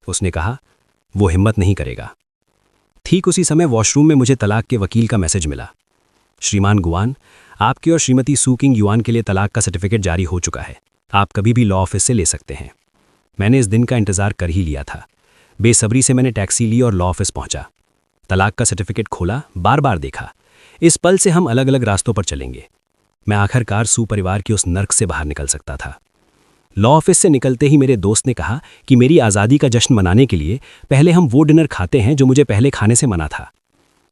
उसने कहा, वो हिम्मत नहीं करेगा। ठीक उसी समय वॉशरूम में मुझे तलाक के वकील का मैसेज मिला। श्रीमान गुआन, आपके और श्रीमती सू किंग युआन के लिए तलाक का सर्टिफिकेट जारी हो चुका है। आप कभी भी लॉ ऑफिस से ले सकते हैं। मैंने इस दिन का इंतजार कर ही लिया था। बेसब्री से मैंने टैक्सी ली और लॉ ऑफिस पहुंचा। तलाक का सर्टिफिकेट खोला, बार बार देखा। इस पल से हम अलग अलग रास्तों पर चलेंगे। मैं आखिरकार सू परिवार की उस नर्क से बाहर निकल सकता था। लॉ ऑफिस से निकलते ही मेरे दोस्त ने कहा कि मेरी आज़ादी का जश्न मनाने के लिए पहले हम वो डिनर खाते हैं जो मुझे पहले खाने से मना था।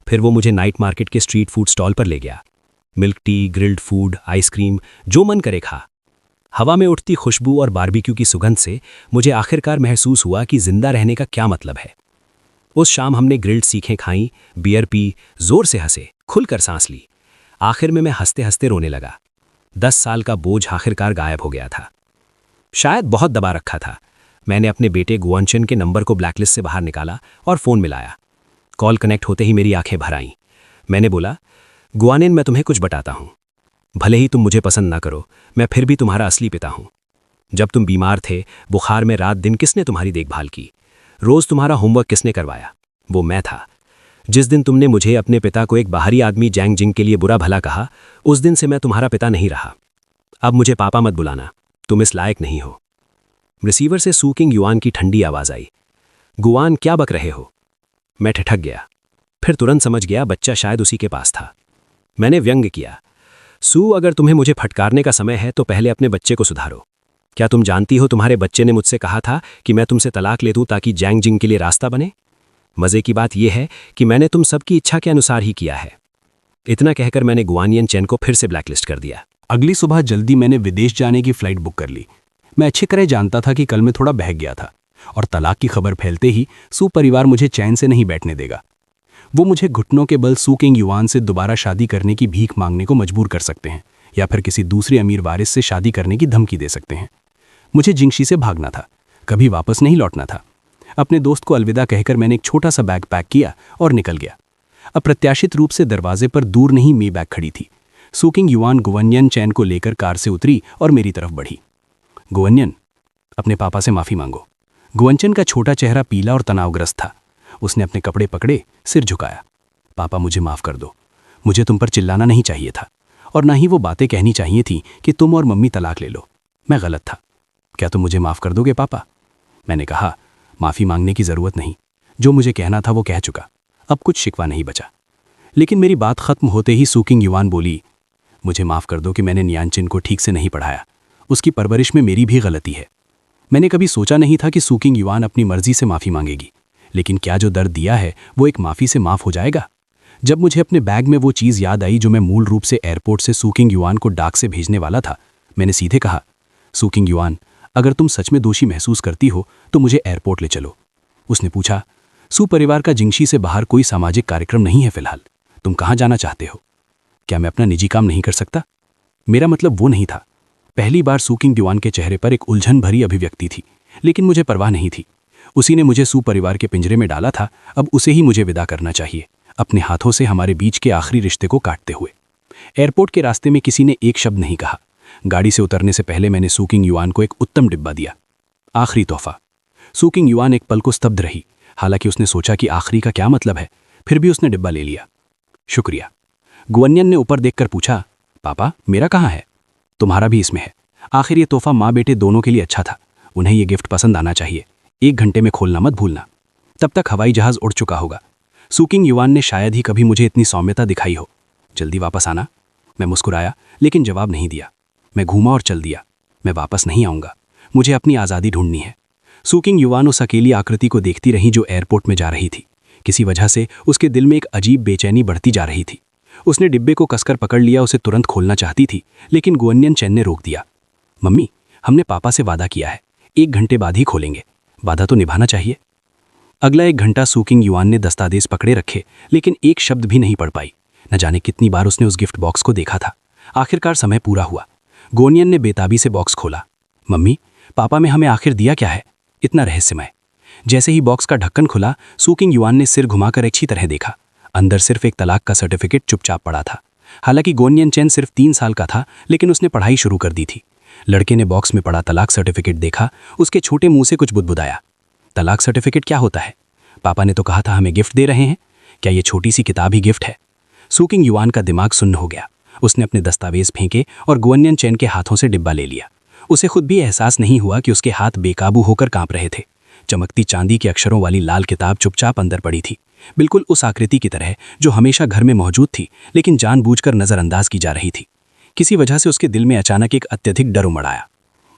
फिर वो मुझे नाइट मार्केट के स्ट्रीट फूड स्टॉल पर ले गया। Milk tea, grilled food, ice cream, जो मन करे खा। हवा में उठती खुशबू और बारबेक्यू की सुगंध से मुझे आखिरकार महसूस हुआ कि जिंदा रहने का क्या मतलब है। उस शाम हमने ग्रिल्ड सीखें खाईं, बियर पी, जोर से हंसे, खुलकर सांस ली। आखिर में मैं हंसते हंसते रोने लगा। 10 साल का बोझ आखिरकार गायब हो गया था। शायद बहुत दबा रखा था। मैंने अपने बेटे गुआनचेन के नंबर को ब्लैकलिस्ट से बाहर निकाला और फ़ोन मिलाया। कॉल कनेक्ट होते ही मेरी आंखें भर आईं। मैंने बोला, गुआनिन, मैं तुम्हें कुछ बताता हूँ। भले ही तुम मुझे पसंद ना करो, मैं फिर भी तुम्हारा असली पिता हूँ। जब तुम बीमार थे, बुखार में रात दिन किसने तुम्हारी देखभाल की? रोज़ तुम्हारा होमवर्क किसने करवाया? वो मैं था। जिस दिन तुमने मुझे अपने पिता को एक बाहरी आदमी जैंग जिंग के लिए बुरा भला कहा, उस दिन से मैं तुम्हारा पिता नहीं रहा। अब मुझे पापा मत बुलाना, तुम इस लायक नहीं हो। रिसीवर से सू किंग युआन की ठंडी आवाज़ आई, गुआन क्या बक रहे हो? मैं ठिठक गया। फिर तुरंत समझ गया बच्चा शायद उसी के पास था। मैंने व्यंग्य किया, सू, अगर तुम्हें मुझे फटकारने का समय है तो पहले अपने बच्चे को सुधारो। क्या तुम जानती हो तुम्हारे बच्चे ने मुझसे कहा था कि मैं तुमसे तलाक ले दूं ताकि जैंग जिंग के लिए रास्ता बने? मज़े की बात यह है कि मैंने तुम सबकी इच्छा के अनुसार ही किया है। इतना कहकर मैंने गुआनियन चैन को फिर से ब्लैकलिस्ट कर दिया। अगली सुबह जल्दी मैंने विदेश जाने की फ्लाइट बुक कर ली। मैं अच्छी तरह जानता था कि कल मैं थोड़ा बहक गया था और तलाक की खबर फैलते ही सू परिवार मुझे चैन से नहीं बैठने देगा। वो मुझे घुटनों के बल सू किंग युआन से दोबारा शादी करने की भीख मांगने को मजबूर कर सकते हैं या फिर किसी दूसरे अमीर वारिस से शादी करने की धमकी दे सकते हैं। मुझे जिंगशी से भागना था, कभी वापस नहीं लौटना था। अपने दोस्त को अलविदा कहकर मैंने एक छोटा सा बैग पैक किया और निकल गया। अप्रत्याशित रूप से दरवाजे पर दूर नहीं मी बैग खड़ी थी। सू किंग युआन गुआनियन चैन को लेकर कार से उतरी और मेरी तरफ बढ़ी। गुआनियन, अपने पापा से माफ़ी मांगो। गुआनचेन का छोटा चेहरा पीला और तनावग्रस्त था। उसने अपने कपड़े पकड़े, सिर झुकाया। पापा, मुझे माफ़ कर दो। मुझे तुम पर चिल्लाना नहीं चाहिए था और ना ही वो बातें कहनी चाहिए थी कि तुम और मम्मी तलाक ले लो। मैं गलत था। क्या तुम मुझे माफ़ कर दोगे पापा? मैंने कहा, माफ़ी मांगने की ज़रूरत नहीं। जो मुझे कहना था वो कह चुका। अब कुछ शिकवा नहीं बचा। लेकिन मेरी बात ख़त्म होते ही सू किंग युआन बोली, मुझे माफ़ कर दो कि मैंने नियांचिन को ठीक से नहीं पढ़ाया। उसकी परवरिश में मेरी भी गलती है। मैंने कभी सोचा नहीं था कि सू किंग युआन अपनी मर्जी से माफ़ी मांगेगी। लेकिन क्या जो दर्द दिया है वो एक माफ़ी से माफ़ हो जाएगा? जब मुझे अपने बैग में वो चीज़ याद आई जो मैं मूल रूप से एयरपोर्ट से सू किंग युआन को डाक से भेजने वाला था, मैंने सीधे कहा, सू किंग युआन, अगर तुम सच में दोषी महसूस करती हो तो मुझे एयरपोर्ट ले चलो। उसने पूछा, सू परिवार का जिंगशी से बाहर कोई सामाजिक कार्यक्रम नहीं है फिलहाल। तुम कहाँ जाना चाहते हो? क्या मैं अपना निजी काम नहीं कर सकता? मेरा मतलब वो नहीं था। पहली बार सू किंग युआन के चेहरे पर एक उलझन भरी अभिव्यक्ति थी, लेकिन मुझे परवाह नहीं थी। उसी ने मुझे सू परिवार के पिंजरे में डाला था, अब उसे ही मुझे विदा करना चाहिए, अपने हाथों से हमारे बीच के आखिरी रिश्ते को काटते हुए। एयरपोर्ट के रास्ते में किसी ने एक शब्द नहीं कहा। गाड़ी से उतरने से पहले मैंने सू किंग युआन को एक उत्तम डिब्बा दिया, आखिरी तोहफा। सू किंग युआन एक पल को स्तब्ध रही। हालांकि उसने सोचा कि आखिरी का क्या मतलब है, फिर भी उसने डिब्बा ले लिया। शुक्रिया। गुआनियन ने ऊपर देखकर पूछा, पापा, मेरा कहाँ है? तुम्हारा भी इसमें है। आखिर ये तोहफा माँ बेटे दोनों के लिए अच्छा था। उन्हें ये गिफ्ट पसंद आना चाहिए। 1 घंटे में खोलना मत भूलना। तब तक हवाई जहाज उड़ चुका होगा। सुकिंग युआन ने शायद ही कभी मुझे इतनी सौम्यता दिखाई हो। जल्दी वापस आना। मैं मुस्कुराया, लेकिन जवाब नहीं दिया। मैं घूमा और चल दिया। मैं वापस नहीं आऊंगा, मुझे अपनी आज़ादी ढूंढनी है। सुकिंग युआन उस अकेली आकृति को देखती रही जो एयरपोर्ट में जा रही थी। किसी वजह से उसके दिल में एक अजीब बेचैनी बढ़ती जा रही थी। उसने डिब्बे को कसकर पकड़ लिया, उसे तुरंत खोलना चाहती थी, लेकिन गुअनियन चेन ने रोक दिया। मम्मी, हमने पापा से वादा किया है, 1 घंटे बाद ही खोलेंगे। वादा तो निभाना चाहिए। अगला 1 घंटा सुकिंग युआन ने दस्तावेज पकड़े रखे, लेकिन एक शब्द भी नहीं पढ़ पाई। न जाने कितनी बार उसने उस गिफ्ट बॉक्स को देखा था। आखिरकार समय पूरा हुआ। गुअनियन ने बेताबी से बॉक्स खोला। मम्मी, पापा में हमें आखिर दिया क्या है, इतना रहस्यमय। जैसे ही बॉक्स का ढक्कन खुला, सुकिंग युआन ने सिर घुमाकर अच्छी तरह देखा। अंदर सिर्फ एक तलाक का सर्टिफिकेट चुपचाप पड़ा था। हालांकि गुअनियन चेन सिर्फ 3 साल का था, लेकिन उसने पढ़ाई शुरू कर दी थी। लड़के ने बॉक्स में पड़ा तलाक सर्टिफिकेट देखा। उसके छोटे मुंह से कुछ बुदबुदाया। तलाक सर्टिफिकेट क्या होता है? पापा ने तो कहा था हमें गिफ्ट दे रहे हैं। क्या ये छोटी सी किताब ही गिफ्ट है? सुकिंग युआन का दिमाग सुन्न हो गया। उसने अपने दस्तावेज फेंके और गुअनियन चेन के हाथों से डिब्बा ले लिया। उसे खुद भी एहसास नहीं हुआ कि उसके हाथ बेकाबू होकर कांप रहे थे। चमकती चांदी के अक्षरों वाली लाल किताब चुपचाप अंदर पड़ी थी, बिल्कुल उस आकृति की तरह जो हमेशा घर में मौजूद थी, लेकिन जानबूझकर नजरअंदाज की जा रही थी। किसी वजह से उसके दिल में अचानक एक अत्यधिक डर उमड़ आया।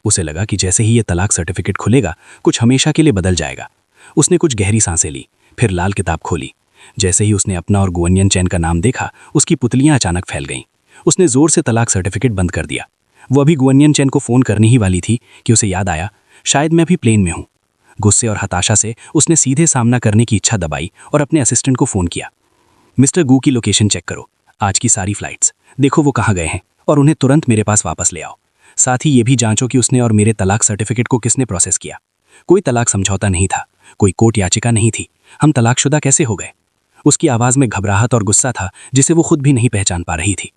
उसे लगा कि जैसे ही ये तलाक सर्टिफिकेट खुलेगा, कुछ हमेशा के लिए बदल जाएगा। उसने कुछ गहरी सांसें ली, फिर लाल किताब खोली। जैसे ही उसने अपना और गुअनियन चेन का नाम देखा, उसकी पुतलियां अचानक फैल गईं। उसने जोर से तलाक सर्टिफिकेट बंद कर दिया। वो अभी गुअनियन चेन को फोन करने ही वाली थी कि उसे याद आया, शायद मैं अभी प्लेन में हूं। गुस्से और हताशा से उसने सीधे सामना करने की इच्छा दबाई और अपने असिस्टेंट को फोन किया। मिस्टर गू की लोकेशन चेक करो, आज की सारी फ्लाइट्स देखो वो कहाँ गए हैं, और उन्हें तुरंत मेरे पास वापस ले आओ। साथ ही ये भी जांचो कि उसने और मेरे तलाक सर्टिफिकेट को किसने प्रोसेस किया। कोई तलाक समझौता नहीं था, कोई कोर्ट याचिका नहीं थी। हम तलाकशुदा कैसे हो गए? उसकी आवाज़ में घबराहट और गुस्सा था जिसे वो खुद भी नहीं पहचान पा रही थी।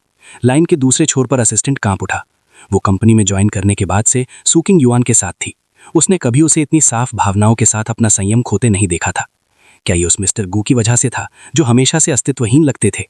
लाइन के दूसरे छोर पर असिस्टेंट कांप उठा। वो कंपनी में ज्वाइन करने के बाद से सुकिंग युआन के साथ थी। उसने कभी उसे इतनी साफ भावनाओं के साथ अपना संयम खोते नहीं देखा था। क्या ये उस मिस्टर गू की वजह से था जो हमेशा से अस्तित्वहीन लगते थे?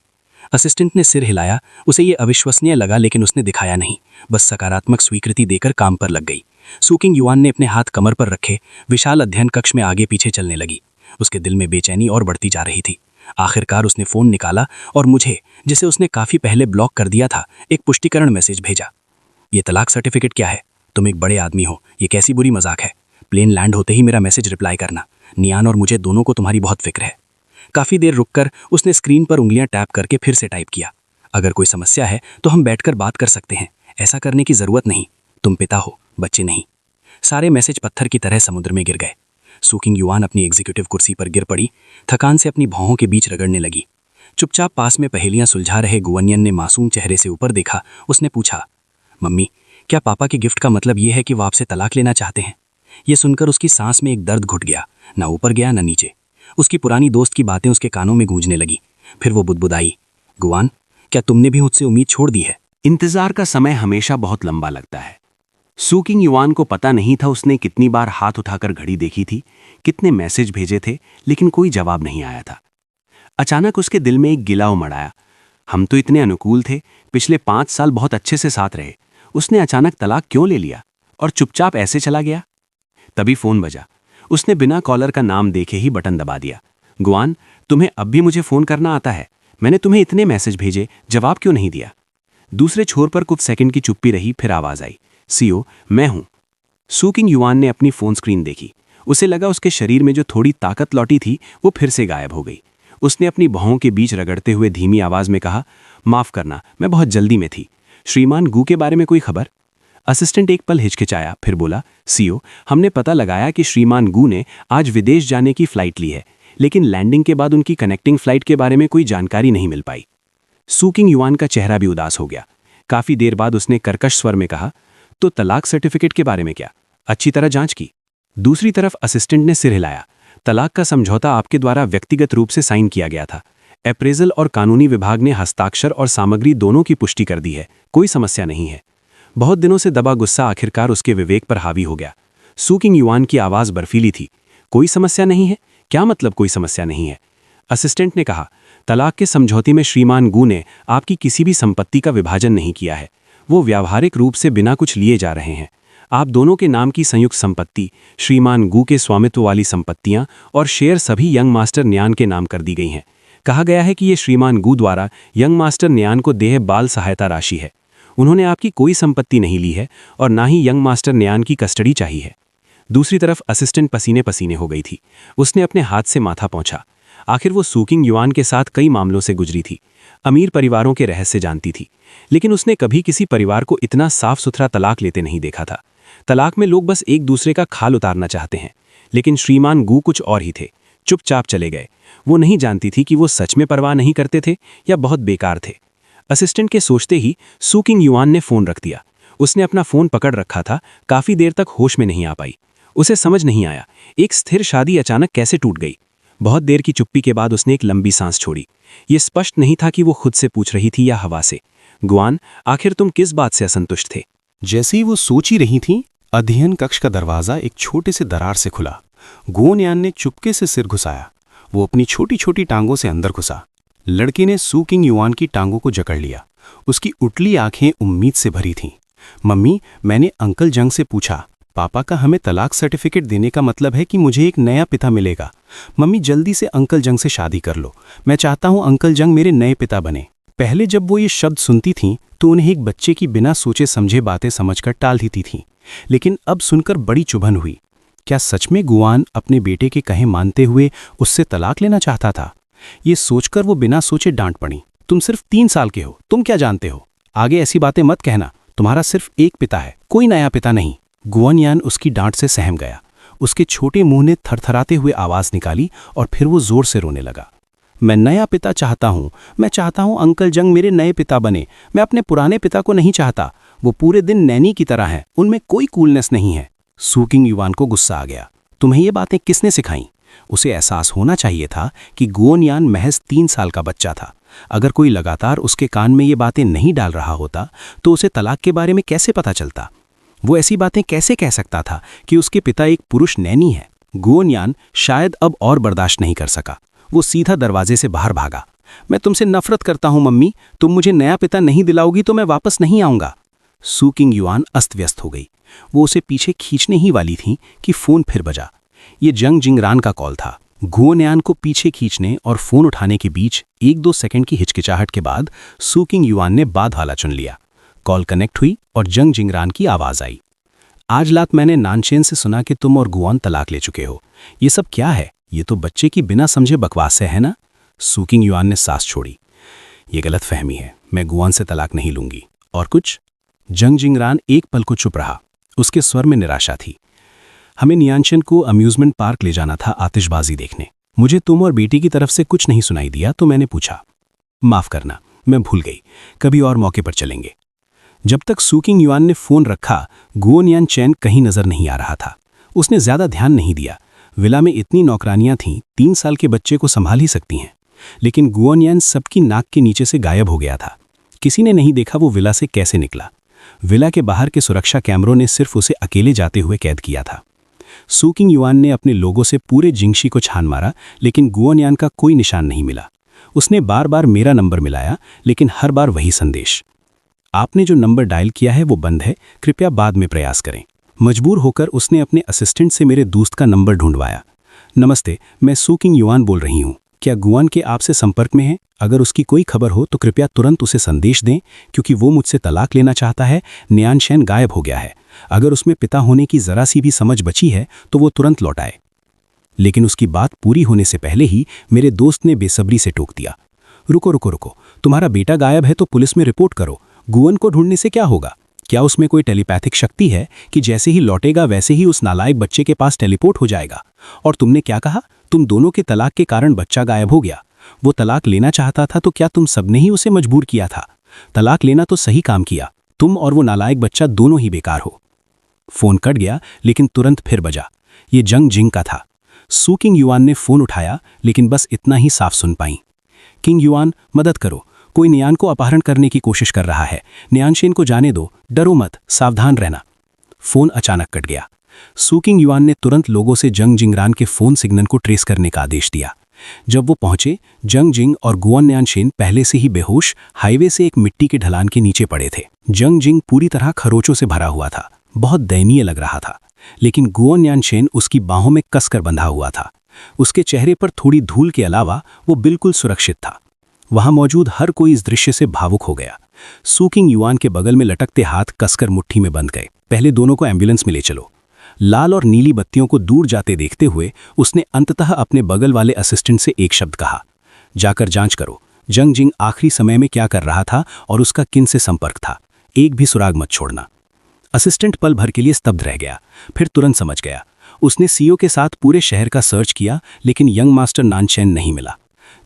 असिस्टेंट ने सिर हिलाया। उसे ये अविश्वसनीय लगा, लेकिन उसने दिखाया नहीं, बस सकारात्मक स्वीकृति देकर काम पर लग गई। सुकिंग युआन ने अपने हाथ कमर पर रखे विशाल अध्ययन कक्ष में आगे पीछे चलने लगी। उसके दिल में बेचैनी और बढ़ती जा रही थी। आखिरकार उसने फोन निकाला और मुझे, जिसे उसने काफी पहले ब्लॉक कर दिया था, एक पुष्टिकरण मैसेज भेजा। ये तलाक सर्टिफिकेट क्या है? तुम एक बड़े आदमी हो, ये कैसी बुरी मजाक है? प्लेन लैंड होते ही मेरा मैसेज रिप्लाई करना। नियान और मुझे दोनों को तुम्हारी बहुत फिक्र है। काफी देर रुककर उसने स्क्रीन पर उंगलियां टैप करके फिर से टाइप किया। अगर कोई समस्या है तो हम बैठकर बात कर सकते हैं, ऐसा करने की जरूरत नहीं। तुम पिता हो, बच्चे नहीं। सारे मैसेज पत्थर की तरह समुद्र में गिर गए। सुकिंग युआन अपनी एग्जीक्यूटिव कुर्सी पर गिर पड़ी, थकान से अपनी भौहों के बीच रगड़ने लगी। चुपचाप पास में पहेलियां सुलझा रहे गुअनियन ने मासूम चेहरे से ऊपर देखा। उसने पूछा, मम्मी, क्या पापा के गिफ्ट का मतलब ये है कि वो आपसे तलाक लेना चाहते हैं? ये सुनकर उसकी सांस में एक दर्द घुट गया, ना ऊपर गया ना नीचे। उसकी पुरानी दोस्त की बातें उसके कानों में गूंजने लगी। फिर वो बुदबुदाई, गुआन, क्या तुमने भी मुझसे उम्मीद छोड़ दी है? इंतजार का समय हमेशा बहुत लंबा लगता है। सुकिंग युआन को पता नहीं था उसने कितनी बार हाथ उठाकर घड़ी देखी थी, कितने मैसेज भेजे थे, लेकिन कोई जवाब नहीं आया था। अचानक उसके दिल में एक गिला उमड़ आया। हम तो इतने अनुकूल थे, पिछले 5 साल बहुत अच्छे से साथ रहे। उसने अचानक तलाक क्यों ले लिया और चुपचाप ऐसे चला गया? तभी फोन बजा। उसने बिना कॉलर का नाम देखे ही बटन दबा दिया। गुआन, तुम्हें अब भी मुझे फोन करना आता है? मैंने तुम्हें इतने मैसेज भेजे, जवाब क्यों नहीं दिया? दूसरे छोर पर कुछ सेकंड की चुप्पी रही, फिर आवाज आई, सीओ, मैं हूं। सुकिंग युआन ने अपनी फोन स्क्रीन देखी। उसे लगा उसके शरीर में जो थोड़ी ताकत लौटी थी वो फिर से गायब हो गई। उसने अपनी भौहों के बीच रगड़ते हुए धीमी आवाज में कहा, माफ करना, मैं बहुत जल्दी में थी। श्रीमान गू के बारे में कोई खबर? असिस्टेंट एक पल हिचकिचाया, फिर बोला, सीओ, हमने पता लगाया कि श्रीमान गू ने आज विदेश जाने की फ्लाइट ली है, लेकिन लैंडिंग के बाद उनकी कनेक्टिंग फ्लाइट के बारे में कोई जानकारी नहीं मिल पाई। सुकिंग युआन का चेहरा भी उदास हो गया। काफी देर बाद उसने कर्कश स्वर में कहा, तो तलाक सर्टिफिकेट के बारे में क्या? अच्छी तरह जांच की? दूसरी तरफ असिस्टेंट ने सिर हिलाया। तलाक का समझौता आपके द्वारा व्यक्तिगत रूप से साइन किया गया था। अप्रेजल और कानूनी विभाग ने हस्ताक्षर और सामग्री दोनों की पुष्टि कर दी है। कोई समस्या नहीं है। बहुत दिनों से दबा गुस्सा आखिरकार उसके विवेक पर हावी हो गया। सुकिंग युआन की आवाज बर्फीली थी। कोई समस्या नहीं है? क्या मतलब कोई समस्या नहीं है? असिस्टेंट ने कहा, तलाक के समझौते में श्रीमान गू ने आपकी किसी भी संपत्ति का विभाजन नहीं किया है। वो व्यावहारिक रूप से बिना कुछ लिए जा रहे हैं। आप दोनों के नाम की संयुक्त संपत्ति, श्रीमान गू के स्वामित्व वाली संपत्तियां और शेयर सभी यंग मास्टर न्यान के नाम कर दी गई हैं। कहा गया है कि ये श्रीमान गू द्वारा यंग मास्टर न्यान को देह बाल सहायता राशि है। उन्होंने आपकी कोई संपत्ति नहीं ली है और ना ही यंग मास्टर न्यान की कस्टडी चाहिए है। दूसरी तरफ असिस्टेंट पसीने पसीने हो गई थी। उसने अपने हाथ से माथा पोंछा। आखिर वो सूकिंग युआन के साथ कई मामलों से गुजरी थी, अमीर परिवारों के रहस्य जानती थी, लेकिन उसने कभी किसी परिवार को इतना साफ सुथरा तलाक लेते नहीं देखा था। तलाक में लोग बस एक दूसरे का खाल उतारना चाहते हैं, लेकिन श्रीमान गू कुछ और ही थे। चुपचाप चले गए। वो नहीं जानती थी कि वो सच में परवाह नहीं करते थे या बहुत बेकार थे। असिस्टेंट के सोचते ही सूकिंग युआन ने फोन रख दिया। उसने अपना फोन पकड़ रखा था, काफी देर तक होश में नहीं आ पाई। उसे समझ नहीं आया एक स्थिर शादी अचानक कैसे टूट गई। बहुत देर की चुप्पी के बाद उसने एक लंबी सांस छोड़ी। ये स्पष्ट नहीं था कि वो खुद से पूछ रही थी या हवा से। गुआन, आखिर तुम किस बात से असंतुष्ट थे? जैसे ही वो सोच ही रही थी, अध्ययन कक्ष का दरवाजा एक छोटे से दरार से खुला। गुओनियान ने चुपके से सिर घुसाया। वो अपनी छोटी छोटी टांगों से अंदर घुसा। लड़की ने सूकिंग युआन की टांगों को जकड़ लिया। उसकी उठली आंखें उम्मीद से भरी थीं। मम्मी, मैंने अंकल जंग से पूछा, पापा का हमें तलाक सर्टिफिकेट देने का मतलब है कि मुझे एक नया पिता मिलेगा। मम्मी, जल्दी से अंकल जंग से शादी कर लो। मैं चाहता हूं अंकल जंग मेरे नए पिता बने। पहले जब वो ये शब्द सुनती थीं तो उन्हें एक बच्चे की बिना सोचे समझे बातें समझकर टाल देती थीं, लेकिन अब सुनकर बड़ी चुभन हुई। क्या सच में गुआन अपने बेटे के कहे मानते हुए उससे तलाक लेना चाहता था? ये सोचकर वो बिना सोचे डांट पड़ी। तुम सिर्फ 3 साल के हो, तुम क्या जानते हो? आगे ऐसी बातें मत कहना। तुम्हारा सिर्फ एक पिता है, कोई नया पिता नहीं। गुआनियान उसकी डांट से सहम गया। उसके छोटे मुंह ने थरथराते हुए आवाज निकाली और फिर वो जोर से रोने लगा। मैं नया पिता चाहता हूं। मैं चाहता हूं अंकल जंग मेरे नए पिता बने। मैं अपने पुराने पिता को नहीं चाहता। वो पूरे दिन नैनी की तरह हैं, उनमें कोई कूलनेस नहीं है। सूकिंग युआन को गुस्सा आ गया। तुम्हें ये बातें किसने सिखाई? उसे एहसास होना चाहिए था कि गुओनियान महज 3 साल का बच्चा था। अगर कोई लगातार उसके कान में ये बातें नहीं डाल रहा होता तो उसे तलाक के बारे में कैसे पता चलता? वो ऐसी बातें कैसे कह सकता था कि उसके पिता एक पुरुष नैनी है? गुओनियान शायद अब और बर्दाश्त नहीं कर सका। वो सीधा दरवाजे से बाहर भागा। मैं तुमसे नफरत करता हूं मम्मी। तुम मुझे नया पिता नहीं दिलाओगी तो मैं वापस नहीं आऊंगा। सूकिंग युआन अस्त व्यस्त हो गई। वो उसे पीछे खींचने ही वाली थी कि फोन फिर बजा। ये जंग जिंगरान का कॉल था। गुओनियान को पीछे खींचने और फोन उठाने के बीच 1-2 सेकंड की हिचकिचाहट के बाद सूकिंग युआन ने बाद वाला चुन लिया। कॉल कनेक्ट हुई और जंग जिंगरान की आवाज आई। आज रात मैंने नानचेन से सुना कि तुम और गुआन तलाक ले चुके हो। ये सब क्या है? ये तो बच्चे की बिना समझे बकवास है ना? सूकिंग युआन ने सांस छोड़ी। ये गलत फहमी है। मैं गुआन से तलाक नहीं लूंगी। और कुछ? जंग जिंगरान एक पल को चुप रहा। उसके स्वर में निराशा थी। हमें नियांशन को अम्यूजमेंट पार्क ले जाना था आतिशबाजी देखने। मुझे तुम और बेटी की तरफ से कुछ नहीं सुनाई दिया तो मैंने पूछा। माफ करना, मैं भूल गई। कभी और मौके पर चलेंगे। जब तक सूकिंग युआन ने फोन रखा, गुओनियान चैन कहीं नजर नहीं आ रहा था। उसने ज्यादा ध्यान नहीं दिया। विला में इतनी नौकरानियां थीं, 3 साल के बच्चे को संभाल ही सकती हैं। लेकिन गुओनियान सबकी नाक के नीचे से गायब हो गया था। किसी ने नहीं देखा वो विला से कैसे निकला। विला के बाहर के सुरक्षा कैमरों ने सिर्फ उसे अकेले जाते हुए कैद किया था। सूकिंग युआन ने अपने लोगों से पूरे जिंगशी को छान मारा, लेकिन गुओनियान का कोई निशान नहीं मिला। उसने बार बार मेरा नंबर मिलाया, लेकिन हर बार वही संदेश, आपने जो नंबर डायल किया है वो बंद है, कृपया बाद में प्रयास करें। मजबूर होकर उसने अपने असिस्टेंट से मेरे दोस्त का नंबर ढूंढवाया। नमस्ते, मैं सूकिंग युआन बोल रही हूँ। क्या गुआन के आपसे संपर्क में है? अगर उसकी कोई खबर हो तो कृपया तुरंत उसे संदेश दें, क्योंकि वो मुझसे तलाक लेना चाहता है। न्यानशेन गायब हो गया है। अगर उसमें पिता होने की जरा सी भी समझ बची है तो वो तुरंत लौट आए। लेकिन उसकी बात पूरी होने से पहले ही मेरे दोस्त ने बेसब्री से टोक दिया। रुको रुको रुको, तुम्हारा बेटा गायब है तो पुलिस में रिपोर्ट करो। गुआन को ढूंढने से क्या होगा? क्या उसमें कोई टेलीपैथिक शक्ति है कि जैसे ही लौटेगा वैसे ही उस नालायक बच्चे के पास टेलीपोर्ट हो जाएगा? और तुमने क्या कहा? तुम दोनों के तलाक के कारण बच्चा गायब हो गया। वो तलाक लेना चाहता था तो क्या तुम सबने ही उसे मजबूर किया था? तलाक लेना तो सही काम किया। तुम और वो नालायक बच्चा दोनों ही बेकार हो। फोन कट गया, लेकिन तुरंत फिर बजा। ये जंग जिंग का था। सूकिंग युआन ने फोन उठाया, लेकिन बस इतना ही साफ सुन पाई। किंग युआन, मदद करो। कोई नियान को अपहरण करने की कोशिश कर रहा है। न्यानशेन को जाने दो। डरो मत, सावधान रहना। फोन अचानक कट गया। सूकिंग युआन ने तुरंत लोगों से जंग जिंगरान के फोन सिग्नल को ट्रेस करने का आदेश दिया। जब वो पहुंचे, जंग जिंग और गुआन न्यानशेन पहले से ही बेहोश हाईवे से एक मिट्टी के ढलान के नीचे पड़े थे। जंग जिंग पूरी तरह खरोचों से भरा हुआ था। बहुत दयनीय लग रहा था, लेकिन गुओन यानचेन उसकी बाहों में कसकर बंधा हुआ था। उसके चेहरे पर थोड़ी धूल के अलावा वो बिल्कुल सुरक्षित था। वहां मौजूद हर कोई इस दृश्य से भावुक हो गया। सू किंग युआन के बगल में लटकते हाथ कसकर मुट्ठी में बंध गए। पहले दोनों को एम्बुलेंस में ले चलो। लाल और नीली बत्तियों को दूर जाते देखते हुए उसने अंततः अपने बगल वाले असिस्टेंट से एक शब्द कहा, जाकर जांच करो जंग जिंग आखिरी समय में क्या कर रहा था और उसका किन से संपर्क था। एक भी सुराग मत छोड़ना। असिस्टेंट पल भर के लिए स्तब्ध रह गया, फिर तुरंत समझ गया। उसने सीओ के साथ पूरे शहर का सर्च किया, लेकिन यंग मास्टर नानचेन नहीं मिला।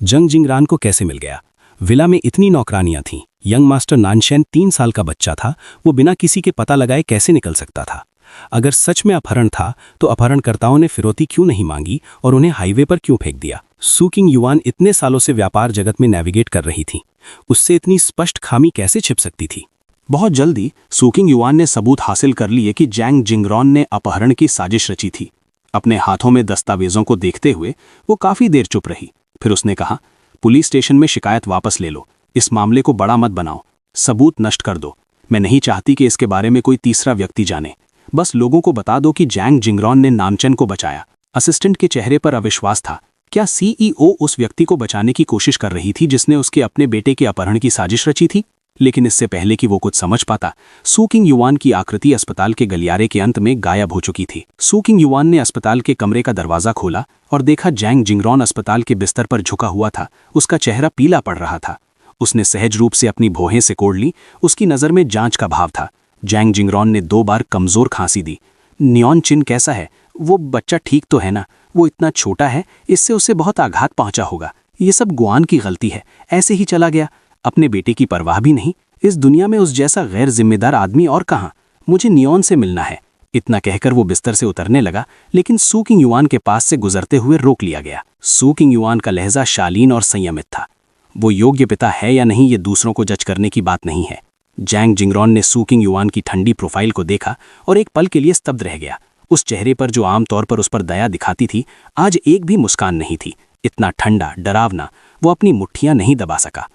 जंग जिंगरान को कैसे मिल गया? विला में इतनी नौकरानियां थीं। यंग मास्टर नानचेन 3 साल का बच्चा था, वो बिना किसी के पता लगाए कैसे निकल सकता था? अगर सच में अपहरण था तो अपहरणकर्ताओं ने फिरौती क्यों नहीं मांगी और उन्हें हाईवे पर क्यों फेंक दिया? सू किंग युआन इतने सालों से व्यापार जगत में नेविगेट कर रही थी, उससे इतनी स्पष्ट खामी कैसे छिप सकती थी? बहुत जल्दी सू किंग युआन ने सबूत हासिल कर लिए कि जैंग जिंगरॉन ने अपहरण की साजिश रची थी। अपने हाथों में दस्तावेजों को देखते हुए वो काफी देर चुप रही। फिर उसने कहा, पुलिस स्टेशन में शिकायत वापस ले लो, इस मामले को बड़ा मत बनाओ, सबूत नष्ट कर दो। मैं नहीं चाहती कि इसके बारे में कोई तीसरा व्यक्ति जाने। बस लोगों को बता दो कि जैंग जिंगरॉन ने नानचेन को बचाया। असिस्टेंट के चेहरे पर अविश्वास था। क्या सीईओ उस व्यक्ति को बचाने की कोशिश कर रही थी जिसने उसके अपने बेटे के अपहरण की साजिश रची थी? लेकिन इससे पहले कि वो कुछ समझ पाता, सू किंग युआन की आकृति अस्पताल के गलियारे के अंत में गायब हो चुकी थी। सू किंग युआन ने अस्पताल के कमरे का दरवाजा खोला और देखा जैंग जिंगरॉन अस्पताल के बिस्तर पर झुका हुआ था। उसका चेहरा पीला पड़ रहा था। उसने सहज रूप से अपनी भौहें सिकोड़ ली। उसकी नज़र में जांच का भाव था। जैंग जिंगरॉन ने 2 बार कमजोर खांसी दी। नियॉन चिन कैसा है? वो बच्चा ठीक तो है ना? वो इतना छोटा है, इससे उसे बहुत आघात पहुंचा होगा। ये सब गुआन की गलती है, ऐसे ही चला गया, अपने बेटे की परवाह भी नहीं। इस दुनिया में उस जैसा गैर जिम्मेदार आदमी और कहाँ? मुझे नियॉन से मिलना है। इतना कहकर वो बिस्तर से उतरने लगा, लेकिन सू किंग युआन के पास से गुजरते हुए रोक लिया गया। सू किंग युआन का लहजा शालीन और संयमित था। वो योग्य पिता है या नहीं, ये दूसरों को जज करने की बात नहीं है। जैंग जिंगरॉन ने सू किंग युआन की ठंडी प्रोफाइल को देखा और एक पल के लिए स्तब्ध रह गया। उस चेहरे पर जो आमतौर पर उस पर दया दिखाती थी, आज एक भी मुस्कान नहीं थी। इतना ठंडा, डरावना, वो अपनी मुट्ठियां नहीं दबा सका।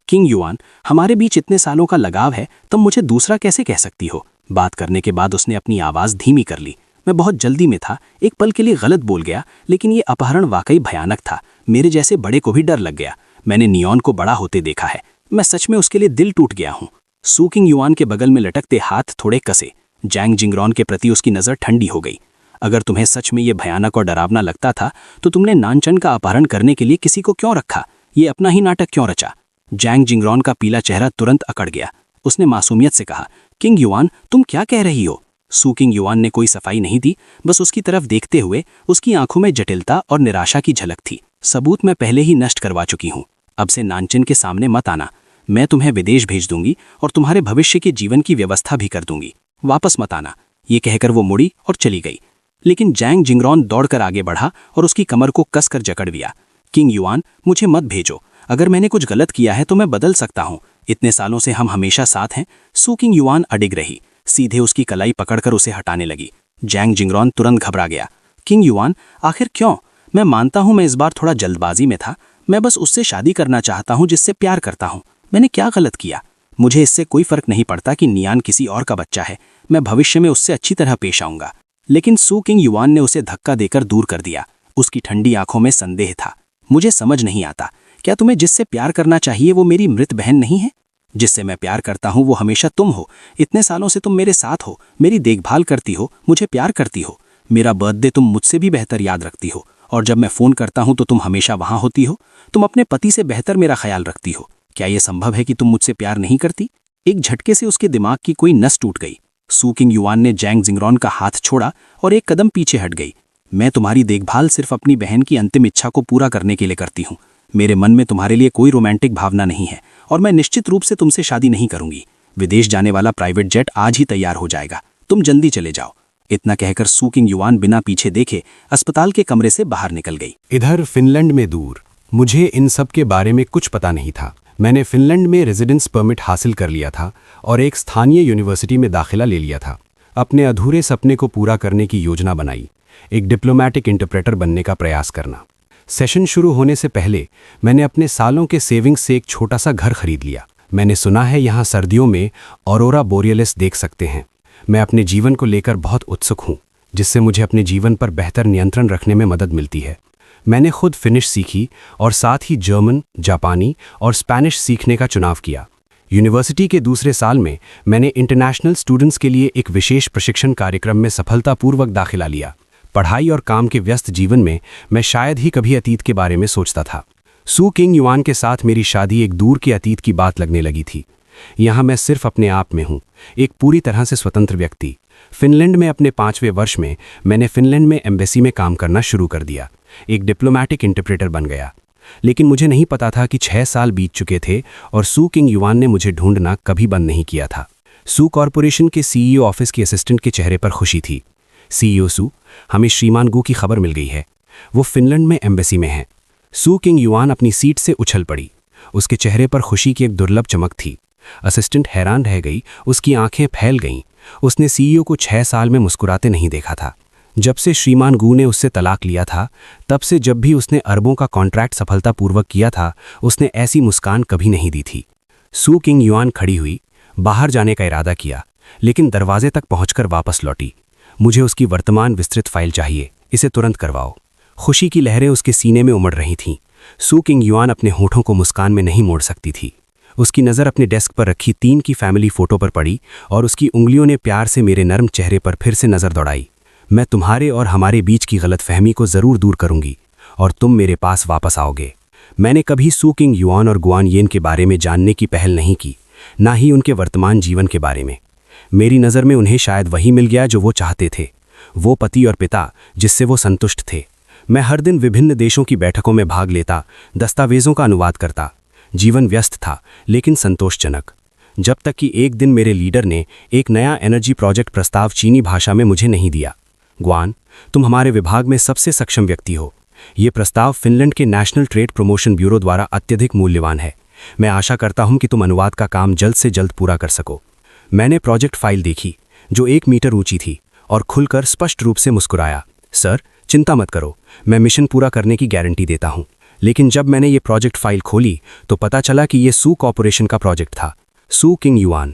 किंग युआन, हमारे बीच इतने सालों का लगाव है, तुम मुझे दूसरा कैसे कह सकती हो? बात करने के बाद उसने अपनी आवाज़ धीमी कर ली। मैं बहुत जल्दी में था, एक पल के लिए गलत बोल गया, लेकिन ये अपहरण वाकई भयानक था। मेरे जैसे बड़े को भी डर लग गया। मैंने नियॉन को बड़ा होते देखा है। मैं सच में उसके लिए दिल टूट गया हूँ। सू किंग युआन के बगल में लटकते हाथ थोड़े कसे। जैंग जिंगरॉन के प्रति उसकी नज़र ठंडी हो गई। अगर तुम्हें सच में ये भयानक और डरावना लगता था तो तुमने नानचेन का अपहरण करने के लिए किसी को क्यों रखा? ये अपना ही नाटक क्यों रचा? जैंग जिंगरॉन का पीला चेहरा तुरंत अकड़ गया। उसने मासूमियत से कहा, किंग युआन, तुम क्या कह रही हो? सू किंग युआन ने कोई सफाई नहीं दी, बस उसकी तरफ देखते हुए उसकी आंखों में जटिलता और निराशा की झलक थी। सबूत मैं पहले ही नष्ट करवा चुकी हूँ। अब से नानचेन के सामने मत आना। मैं तुम्हें विदेश भेज दूंगी और तुम्हारे भविष्य के जीवन की व्यवस्था भी कर दूंगी। वापस मत आना। ये कहकर वो मुड़ी और चली गई। लेकिन जैंग जिंगरॉन दौड़कर आगे बढ़ा और उसकी कमर को कसकर जकड़ लिया। किंग युआन, मुझे मत भेजो। अगर मैंने कुछ गलत किया है तो मैं बदल सकता हूँ। इतने सालों से हम हमेशा साथ हैं। सू किंग युआन अडिग रही, सीधे उसकी कलाई पकड़कर उसे हटाने लगी। जैंग जिंगरॉन तुरंत घबरा गया। किंग युआन, आखिर क्यों? मैं मानता हूँ मैं इस बार थोड़ा जल्दबाजी में था। मैं बस उससे शादी करना चाहता हूँ जिससे प्यार करता हूँ। मैंने क्या गलत किया? मुझे इससे कोई फर्क नहीं पड़ता कि नियान किसी और का बच्चा है। मैं भविष्य में उससे अच्छी तरह पेश आऊंगा। लेकिन सू किंग युआन ने उसे धक्का देकर दूर कर दिया। उसकी ठंडी आंखों में संदेह था। मुझे समझ नहीं आता, क्या तुम्हें जिससे प्यार करना चाहिए वो मेरी मृत बहन नहीं है? जिससे मैं प्यार करता हूँ वो हमेशा तुम हो। इतने सालों से तुम मेरे साथ हो, मेरी देखभाल करती हो, मुझे प्यार करती हो। मेरा बर्थडे तुम मुझसे भी बेहतर याद रखती हो, और जब मैं फ़ोन करता हूँ तो तुम हमेशा वहाँ होती हो। तुम अपने पति से बेहतर मेरा ख्याल रखती हो। क्या ये संभव है कि तुम मुझसे प्यार नहीं करती? एक झटके से उसके दिमाग की कोई नस टूट गई। सू किंग युआन ने जैंग जिंगरॉन का हाथ छोड़ा और एक कदम पीछे हट गई। मैं तुम्हारी देखभाल सिर्फ अपनी बहन की अंतिम इच्छा को पूरा करने के लिए करती हूँ। मेरे मन में तुम्हारे लिए कोई रोमांटिक भावना नहीं है और मैं निश्चित रूप से तुमसे शादी नहीं करूंगी। विदेश जाने वाला प्राइवेट जेट आज ही तैयार हो जाएगा, तुम जल्दी चले जाओ। इतना कहकर सू किंग युआन बिना पीछे देखे अस्पताल के कमरे से बाहर निकल गई। इधर फिनलैंड में दूर मुझे इन सब के बारे में कुछ पता नहीं था। मैंने फिनलैंड में रेजिडेंस परमिट हासिल कर लिया था और एक स्थानीय यूनिवर्सिटी में दाखिला ले लिया था। अपने अधूरे सपने को पूरा करने की योजना बनाई, एक डिप्लोमैटिक इंटरप्रेटर बनने का प्रयास करना। सेशन शुरू होने से पहले मैंने अपने सालों के सेविंग्स से एक छोटा सा घर खरीद लिया। मैंने सुना है यहाँ सर्दियों में ऑरोरा बोरियलिस देख सकते हैं। मैं अपने जीवन को लेकर बहुत उत्सुक हूँ, जिससे मुझे अपने जीवन पर बेहतर नियंत्रण रखने में मदद मिलती है। मैंने खुद फिनिश सीखी और साथ ही जर्मन, जापानी और स्पेनिश सीखने का चुनाव किया। यूनिवर्सिटी के दूसरे साल में मैंने इंटरनेशनल स्टूडेंट्स के लिए एक विशेष प्रशिक्षण कार्यक्रम में सफलतापूर्वक दाखिला लिया। पढ़ाई और काम के व्यस्त जीवन में मैं शायद ही कभी अतीत के बारे में सोचता था। सू किंग युआन के साथ मेरी शादी एक दूर के अतीत की बात लगने लगी थी। यहाँ मैं सिर्फ अपने आप में हूँ, एक पूरी तरह से स्वतंत्र व्यक्ति। फिनलैंड में अपने 5वें वर्ष में मैंने फिनलैंड में एम्बेसी में काम करना शुरू कर दिया। एक डिप्लोमैटिक इंटरप्रेटर बन गया। लेकिन मुझे नहीं पता था कि 6 साल बीत चुके थे और सू किंग युआन ने मुझे ढूंढना कभी बंद नहीं किया था। सू कॉरपोरेशन के सीईओ ऑफिस के असिस्टेंट के चेहरे पर खुशी थी। सीईओ सू, हमें श्रीमान गू की खबर मिल गई है। वो फिनलैंड में एम्बेसी में हैं। सू किंग युआन अपनी सीट से उछल पड़ी। उसके चेहरे पर खुशी की एक दुर्लभ चमक थी। असिस्टेंट हैरान रह गई, उसकी आंखें फैल गईं। उसने सीईओ को 6 साल में मुस्कुराते नहीं देखा था। जब से श्रीमान गू ने उससे तलाक लिया था, तब से जब भी उसने अरबों का कॉन्ट्रैक्ट सफलतापूर्वक किया था, उसने ऐसी मुस्कान कभी नहीं दी थी। सू किंग युआन खड़ी हुई, बाहर जाने का इरादा किया, लेकिन दरवाजे तक पहुंचकर वापस लौटी। मुझे उसकी वर्तमान विस्तृत फाइल चाहिए, इसे तुरंत करवाओ। खुशी की लहरें उसके सीने में उमड़ रही थीं। सू किंग युआन अपने होठों को मुस्कान में नहीं मोड़ सकती थी। उसकी नज़र अपने डेस्क पर रखी 3 की फैमिली फोटो पर पड़ी और उसकी उंगलियों ने प्यार से मेरे नर्म चेहरे पर फिर से नज़र दौड़ाई। मैं तुम्हारे और हमारे बीच की गलतफहमी को ज़रूर दूर करूंगी और तुम मेरे पास वापस आओगे। मैंने कभी सू किंग युआन और गुआन येन के बारे में जानने की पहल नहीं की, ना ही उनके वर्तमान जीवन के बारे में। मेरी नज़र में उन्हें शायद वही मिल गया जो वो चाहते थे, वो पति और पिता जिससे वो संतुष्ट थे। मैं हर दिन विभिन्न देशों की बैठकों में भाग लेता, दस्तावेज़ों का अनुवाद करता। जीवन व्यस्त था लेकिन संतोषजनक। जब तक कि एक दिन मेरे लीडर ने एक नया एनर्जी प्रोजेक्ट प्रस्ताव चीनी भाषा में मुझे नहीं दिया। गुआन, तुम हमारे विभाग में सबसे सक्षम व्यक्ति हो। ये प्रस्ताव फिनलैंड के नेशनल ट्रेड प्रमोशन ब्यूरो द्वारा अत्यधिक मूल्यवान है। मैं आशा करता हूं कि तुम अनुवाद का काम जल्द से जल्द पूरा कर सको। मैंने प्रोजेक्ट फाइल देखी, जो 1 मीटर ऊंची थी, और खुलकर स्पष्ट रूप से मुस्कुराया। सर, चिंता मत करो, मैं मिशन पूरा करने की गारंटी देता हूं। लेकिन जब मैंने ये प्रोजेक्ट फाइल खोली तो पता चला कि ये सू कॉरपोरेशन का प्रोजेक्ट था। सू किंग युआन।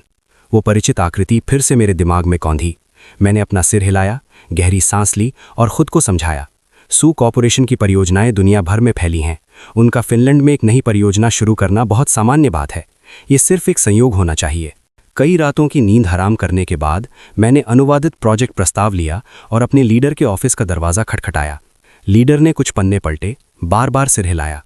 वो परिचित आकृति फिर से मेरे दिमाग में कौंधी। मैंने अपना सिर हिलाया, गहरी सांस ली और खुद को समझाया। सू कॉरपोरेशन की परियोजनाएं दुनिया भर में फैली हैं। उनका फिनलैंड में एक नई परियोजना शुरू करना बहुत सामान्य बात है। ये सिर्फ एक संयोग होना चाहिए। कई रातों की नींद हराम करने के बाद मैंने अनुवादित प्रोजेक्ट प्रस्ताव लिया और अपने लीडर के ऑफिस का दरवाज़ा खटखटाया। लीडर ने कुछ पन्ने पलटे, बार बार सिर हिलाया।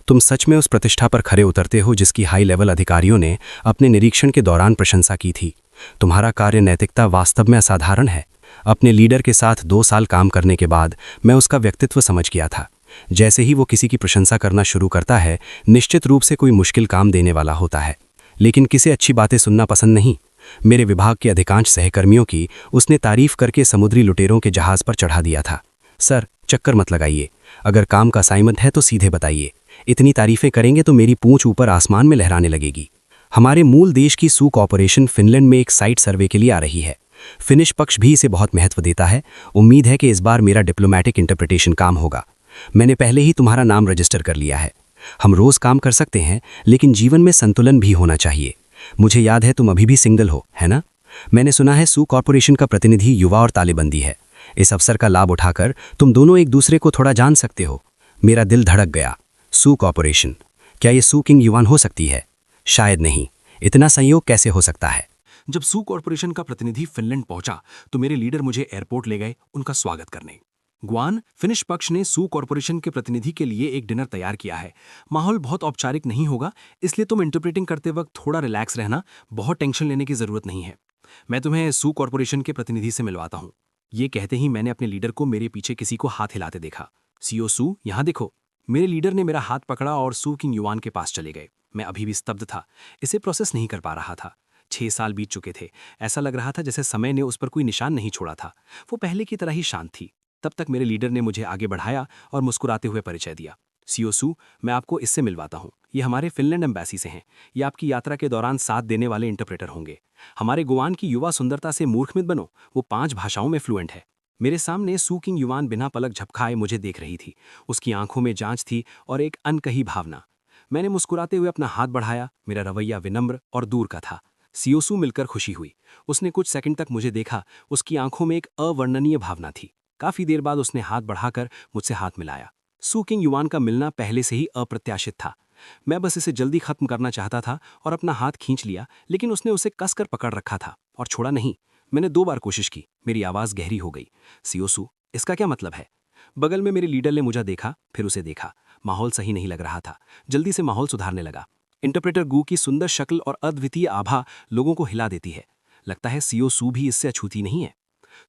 तुम सच में उस प्रतिष्ठा पर खरे उतरते हो जिसकी हाई लेवल अधिकारियों ने अपने निरीक्षण के दौरान प्रशंसा की थी। तुम्हारा कार्य नैतिकता वास्तव में असाधारण है। अपने लीडर के साथ 2 साल काम करने के बाद मैं उसका व्यक्तित्व समझ गया था। जैसे ही वो किसी की प्रशंसा करना शुरू करता है, निश्चित रूप से कोई मुश्किल काम देने वाला होता है। लेकिन किसे अच्छी बातें सुनना पसंद नहीं। मेरे विभाग के अधिकांश सहकर्मियों की उसने तारीफ करके समुद्री लुटेरों के जहाज पर चढ़ा दिया था। सर, चक्कर मत लगाइए। अगर काम का असाइनमेंट है तो सीधे बताइए। इतनी तारीफें करेंगे तो मेरी पूंछ ऊपर आसमान में लहराने लगेगी। हमारे मूल देश की सू कॉरपोरेशन फिनलैंड में एक साइट सर्वे के लिए आ रही है। फिनिश पक्ष भी इसे बहुत महत्व देता है। उम्मीद है कि इस बार मेरा डिप्लोमैटिक इंटरप्रिटेशन काम होगा। मैंने पहले ही तुम्हारा नाम रजिस्टर कर लिया है। हम रोज काम कर सकते हैं, लेकिन जीवन में संतुलन भी होना चाहिए। मुझे याद है तुम अभी भी सिंगल हो, है ना? मैंने सुना है सू कॉरपोरेशन का प्रतिनिधि युवा और तालेबंदी है। इस अवसर का लाभ उठाकर तुम दोनों एक दूसरे को थोड़ा जान सकते हो। मेरा दिल धड़क गया। सू कॉरपोरेशन, क्या ये सू किंग युआन हो सकती है? शायद नहीं। इतना संयोग कैसे हो सकता है? जब सू कॉरपोरेशन का प्रतिनिधि फिनलैंड पहुंचा तो मेरे लीडर मुझे एयरपोर्ट ले गए उनका स्वागत करने। गुआन, फिनिश पक्ष ने सू कॉरपोरेशन के प्रतिनिधि के लिए एक डिनर तैयार किया है। माहौल बहुत औपचारिक नहीं होगा, इसलिए तुम इंटरप्रेटिंग करते वक्त थोड़ा रिलैक्स रहना। बहुत टेंशन लेने की जरूरत नहीं है। मैं तुम्हें सू कॉरपोरेशन के प्रतिनिधि से मिलवाता हूँ। ये कहते ही मैंने अपने लीडर को मेरे पीछे किसी को हाथ हिलाते देखा। सीओ सू, यहाँ देखो। मेरे लीडर ने मेरा हाथ पकड़ा और सू किंग युआन के पास चले गए। मैं अभी भी स्तब्ध था, इसे प्रोसेस नहीं कर पा रहा था। 6 साल बीत चुके थे। ऐसा लग रहा था जैसे समय ने उस पर कोई निशान नहीं छोड़ा था। वो पहले की तरह ही शांत थी। तब तक मेरे लीडर ने मुझे आगे बढ़ाया और मुस्कुराते हुए परिचय दिया। सीओ सू, मैं आपको इससे मिलवाता हूँ। ये हमारे फिनलैंड एम्बेसी से हैं। ये आपकी यात्रा के दौरान साथ देने वाले इंटरप्रेटर होंगे। हमारे गुआन की युवा सुंदरता से मूर्ख मत बनो, वो 5 भाषाओं में फ्लुएंट है। मेरे सामने सू किंग युआन बिना पलक झपकाए मुझे देख रही थी। उसकी आंखों में जांच थी और एक अनकही भावना। मैंने मुस्कुराते हुए अपना हाथ बढ़ाया। मेरा रवैया विनम्र और दूर का था। सियोसू मिलकर खुशी हुई। उसने कुछ सेकंड तक मुझे देखा। उसकी आंखों में एक अवर्णनीय भावना थी। काफी देर बाद उसने हाथ बढ़ाकर मुझसे हाथ मिलाया। सू किंग युआन का मिलना पहले से ही अप्रत्याशित था। मैं बस इसे जल्दी खत्म करना चाहता था और अपना हाथ खींच लिया, लेकिन उसने उसे कसकर पकड़ रखा था और छोड़ा नहीं। मैंने 2 बार कोशिश की। मेरी आवाज गहरी हो गई। सियोसू, इसका क्या मतलब है? बगल में मेरे लीडर ने मुझे देखा, फिर उसे देखा। माहौल सही नहीं लग रहा था। जल्दी से माहौल सुधारने लगा। इंटरप्रेटर गू की सुंदर शक्ल और अद्वितीय आभा लोगों को हिला देती है। लगता है सियोसू भी इससे अछूती नहीं है।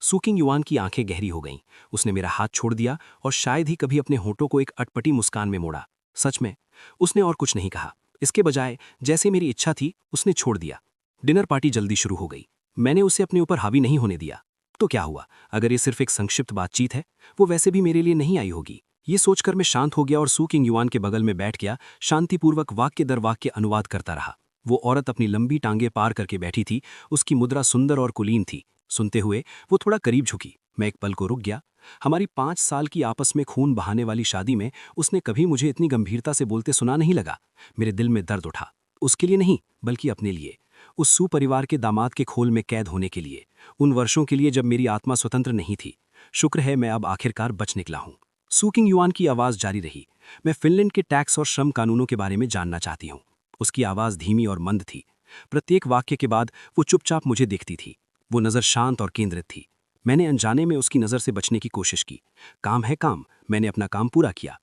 सू किंग युआन की आंखें गहरी हो गईं। उसने मेरा हाथ छोड़ दिया और शायद ही कभी अपने होठों को एक अटपटी मुस्कान में मोड़ा। सच में उसने और कुछ नहीं कहा। इसके बजाय जैसे मेरी इच्छा थी उसने छोड़ दिया। डिनर पार्टी जल्दी शुरू हो गई। मैंने उसे अपने ऊपर हावी नहीं होने दिया। तो क्या हुआ? अगर ये सिर्फ एक संक्षिप्त बातचीत है, वो वैसे भी मेरे लिए नहीं आई होगी। ये सोचकर मैं शांत हो गया और सू किंग युआन के बगल में बैठ गया। शांतिपूर्वक वाक्य दर वाक्य अनुवाद करता रहा। वो औरत अपनी लंबी टांगे पार करके बैठी थी। उसकी मुद्रा सुंदर और कुलीन थी। सुनते हुए वो थोड़ा करीब झुकी। मैं एक पल को रुक गया। हमारी 5 साल की आपस में खून बहाने वाली शादी में उसने कभी मुझे इतनी गंभीरता से बोलते सुना नहीं लगा। मेरे दिल में दर्द उठा। उसके लिए नहीं, बल्कि अपने लिए। उस सुपरिवार के दामाद के खोल में कैद होने के लिए। उन वर्षों के लिए जब मेरी आत्मा स्वतंत्र नहीं थी। शुक्र है मैं अब आखिरकार बच निकला हूं। सू किंग युआन की आवाज जारी रही। मैं फिनलैंड के टैक्स और श्रम कानूनों के बारे में जानना चाहती हूं। उसकी आवाज धीमी और मंद थी। प्रत्येक वाक्य के बाद वो चुपचाप मुझे देखती थी। वो नजर शांत और केंद्रित थी। मैंने अनजाने में उसकी नजर से बचने की कोशिश की। काम है काम। मैंने अपना काम पूरा किया।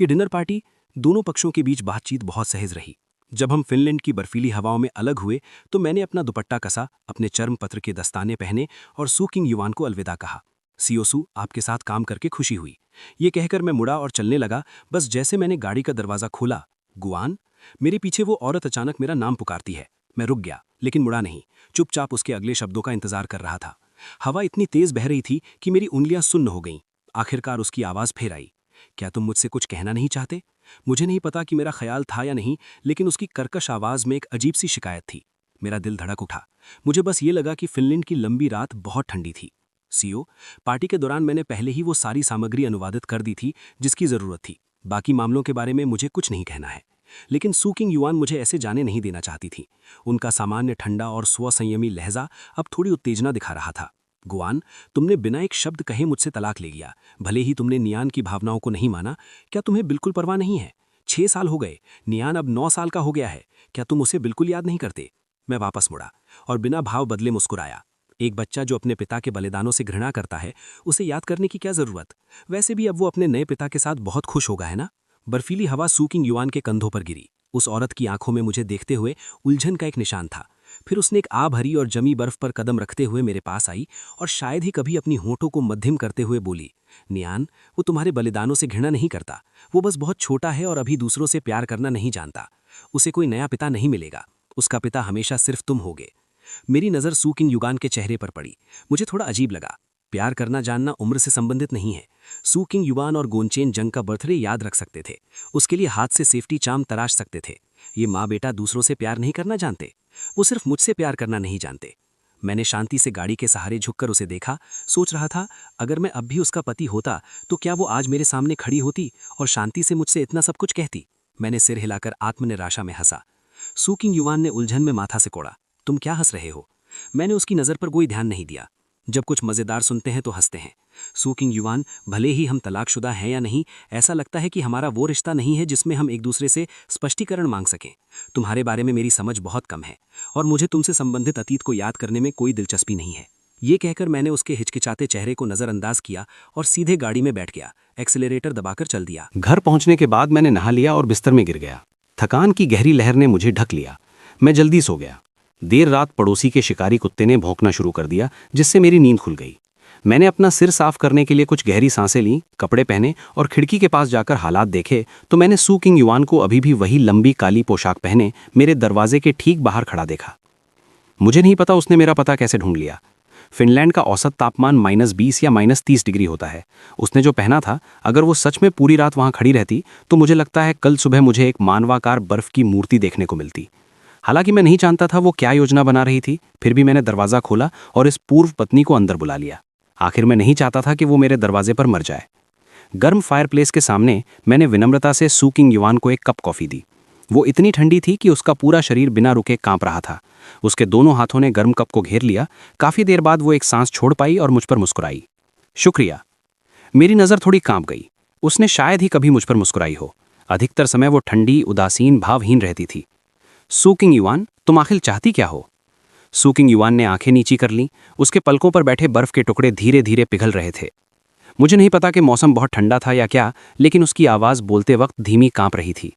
ये डिनर पार्टी, दोनों पक्षों के बीच बातचीत बहुत सहज रही। जब हम फिनलैंड की बर्फीली हवाओं में अलग हुए तो मैंने अपना दुपट्टा कसा, अपने चर्म पत्र के दस्ताने पहने और सू किंग युआन को अलविदा कहा। सियोसू, आपके साथ काम करके खुशी हुई। ये कहकर मैं मुड़ा और चलने लगा। बस जैसे मैंने गाड़ी का दरवाजा खोला, गुआन, मेरे पीछे वो औरत अचानक मेरा नाम पुकारती है। मैं रुक गया, लेकिन मुड़ा नहीं। चुपचाप उसके अगले शब्दों का इंतजार कर रहा था। हवा इतनी तेज बह रही थी कि मेरी उंगलियां सुन्न हो गईं। आखिरकार उसकी आवाज फिर आई। क्या तुम मुझसे कुछ कहना नहीं चाहते? मुझे नहीं पता कि मेरा ख्याल था या नहीं, लेकिन उसकी कर्कश आवाज में एक अजीब सी शिकायत थी। मेरा दिल धड़क उठा। मुझे बस ये लगा कि फिनलैंड की लंबी रात बहुत ठंडी थी। सीओ, पार्टी के दौरान मैंने पहले ही वो सारी सामग्री अनुवादित कर दी थी जिसकी जरूरत थी। बाकी मामलों के बारे में मुझे कुछ नहीं कहना है। लेकिन सू किंग युआन मुझे ऐसे जाने नहीं देना चाहती थी। उनका सामान्य ठंडा और स्वसंयमी लहजा अब थोड़ी उत्तेजना दिखा रहा था। गुआन, तुमने बिना एक शब्द कहे मुझसे तलाक ले लिया। भले ही तुमने नियान की भावनाओं को नहीं माना। क्या तुम्हें बिल्कुल परवाह नहीं है? 6 साल हो गए। नियान अब 9 साल का हो गया है। क्या तुम उसे बिल्कुल याद नहीं करते? मैं वापस मुड़ा और बिना भाव बदले मुस्कुराया। एक बच्चा जो अपने पिता के बलिदानों से घृणा करता है, उसे याद करने की क्या जरूरत? वैसे भी अब वो अपने नए पिता के साथ बहुत खुश होगा, है ना? बर्फीली हवा सू किंग युआन के कंधों पर गिरी। उस औरत की आंखों में मुझे देखते हुए उलझन का एक निशान था। फिर उसने एक आ भरी और जमी बर्फ पर कदम रखते हुए मेरे पास आई और शायद ही कभी अपनी होठों को मध्यम करते हुए बोली, नियान, वो तुम्हारे बलिदानों से घृणा नहीं करता। वो बस बहुत छोटा है और अभी दूसरों से प्यार करना नहीं जानता। उसे कोई नया पिता नहीं मिलेगा। उसका पिता हमेशा सिर्फ तुम होगे। मेरी नज़र सू किंग युआन के चेहरे पर पड़ी। मुझे थोड़ा अजीब लगा। प्यार करना जानना उम्र से संबंधित नहीं है। सू किंग युआन और गोनचेन जंग का बर्थडे याद रख सकते थे। उसके लिए हाथ से सेफ्टी चार्म तराश सकते थे। ये माँ बेटा दूसरों से प्यार नहीं करना जानते। वो सिर्फ मुझसे प्यार करना नहीं जानते। मैंने शांति से गाड़ी के सहारे झुककर उसे देखा। सोच रहा था, अगर मैं अब भी उसका पति होता तो क्या वो आज मेरे सामने खड़ी होती और शांति से मुझसे इतना सब कुछ कहती? मैंने सिर हिलाकर आत्मनिराशा में हंसा। सू किंग युआन ने उलझन में माथा से कोड़ा। तुम क्या हंस रहे हो? मैंने उसकी नज़र पर कोई ध्यान नहीं दिया। जब कुछ मज़ेदार सुनते हैं तो हंसते हैं। सू किंग युआन, भले ही हम तलाकशुदा हैं या नहीं, ऐसा लगता है कि हमारा वो रिश्ता नहीं है जिसमें हम एक दूसरे से स्पष्टीकरण मांग सकें। तुम्हारे बारे में मेरी समझ बहुत कम है और मुझे तुमसे संबंधित अतीत को याद करने में कोई दिलचस्पी नहीं है। ये कहकर मैंने उसके हिचकिचाते चेहरे को नज़रअंदाज किया और सीधे गाड़ी में बैठ गया। एक्सीलरेटर दबाकर चल दिया। घर पहुंचने के बाद मैंने नहा लिया और बिस्तर में गिर गया। थकान की गहरी लहर ने मुझे ढक लिया। मैं जल्दी सो गया। देर रात पड़ोसी के शिकारी कुत्ते ने भौंकना शुरू कर दिया, जिससे मेरी नींद खुल गई। मैंने अपना सिर साफ करने के लिए कुछ गहरी सांसें लीं, कपड़े पहने और खिड़की के पास जाकर हालात देखे तो मैंने सू किंग युआन को अभी भी वही लंबी काली पोशाक पहने मेरे दरवाजे के ठीक बाहर खड़ा देखा। मुझे नहीं पता उसने मेरा पता कैसे ढूंढ लिया। फिनलैंड का औसत तापमान -20 या -30 डिग्री होता है। उसने जो पहना था, अगर वो सच में पूरी रात वहां खड़ी रहती तो मुझे लगता है कल सुबह मुझे एक मानवाकार बर्फ की मूर्ति देखने को मिलती। हालांकि मैं नहीं जानता था वो क्या योजना बना रही थी, फिर भी मैंने दरवाज़ा खोला और इस पूर्व पत्नी को अंदर बुला लिया। आखिर मैं नहीं चाहता था कि वो मेरे दरवाजे पर मर जाए। गर्म फायरप्लेस के सामने मैंने विनम्रता से सू किंग युआन को एक कप कॉफ़ी दी। वो इतनी ठंडी थी कि उसका पूरा शरीर बिना रुके कांप रहा था। उसके दोनों हाथों ने गर्म कप को घेर लिया। काफी देर बाद वो एक सांस छोड़ पाई और मुझ पर मुस्कुराई। शुक्रिया। मेरी नज़र थोड़ी कांप गई। उसने शायद ही कभी मुझ पर मुस्कुराई हो। अधिकतर समय वो ठंडी, उदासीन, भावहीन रहती थी। सू किंग युआन, तुम आखिर चाहती क्या हो? सू किंग युआन ने आंखें नीची कर लीं। उसके पलकों पर बैठे बर्फ के टुकड़े धीरे धीरे पिघल रहे थे। मुझे नहीं पता कि मौसम बहुत ठंडा था या क्या, लेकिन उसकी आवाज़ बोलते वक्त धीमी कांप रही थी।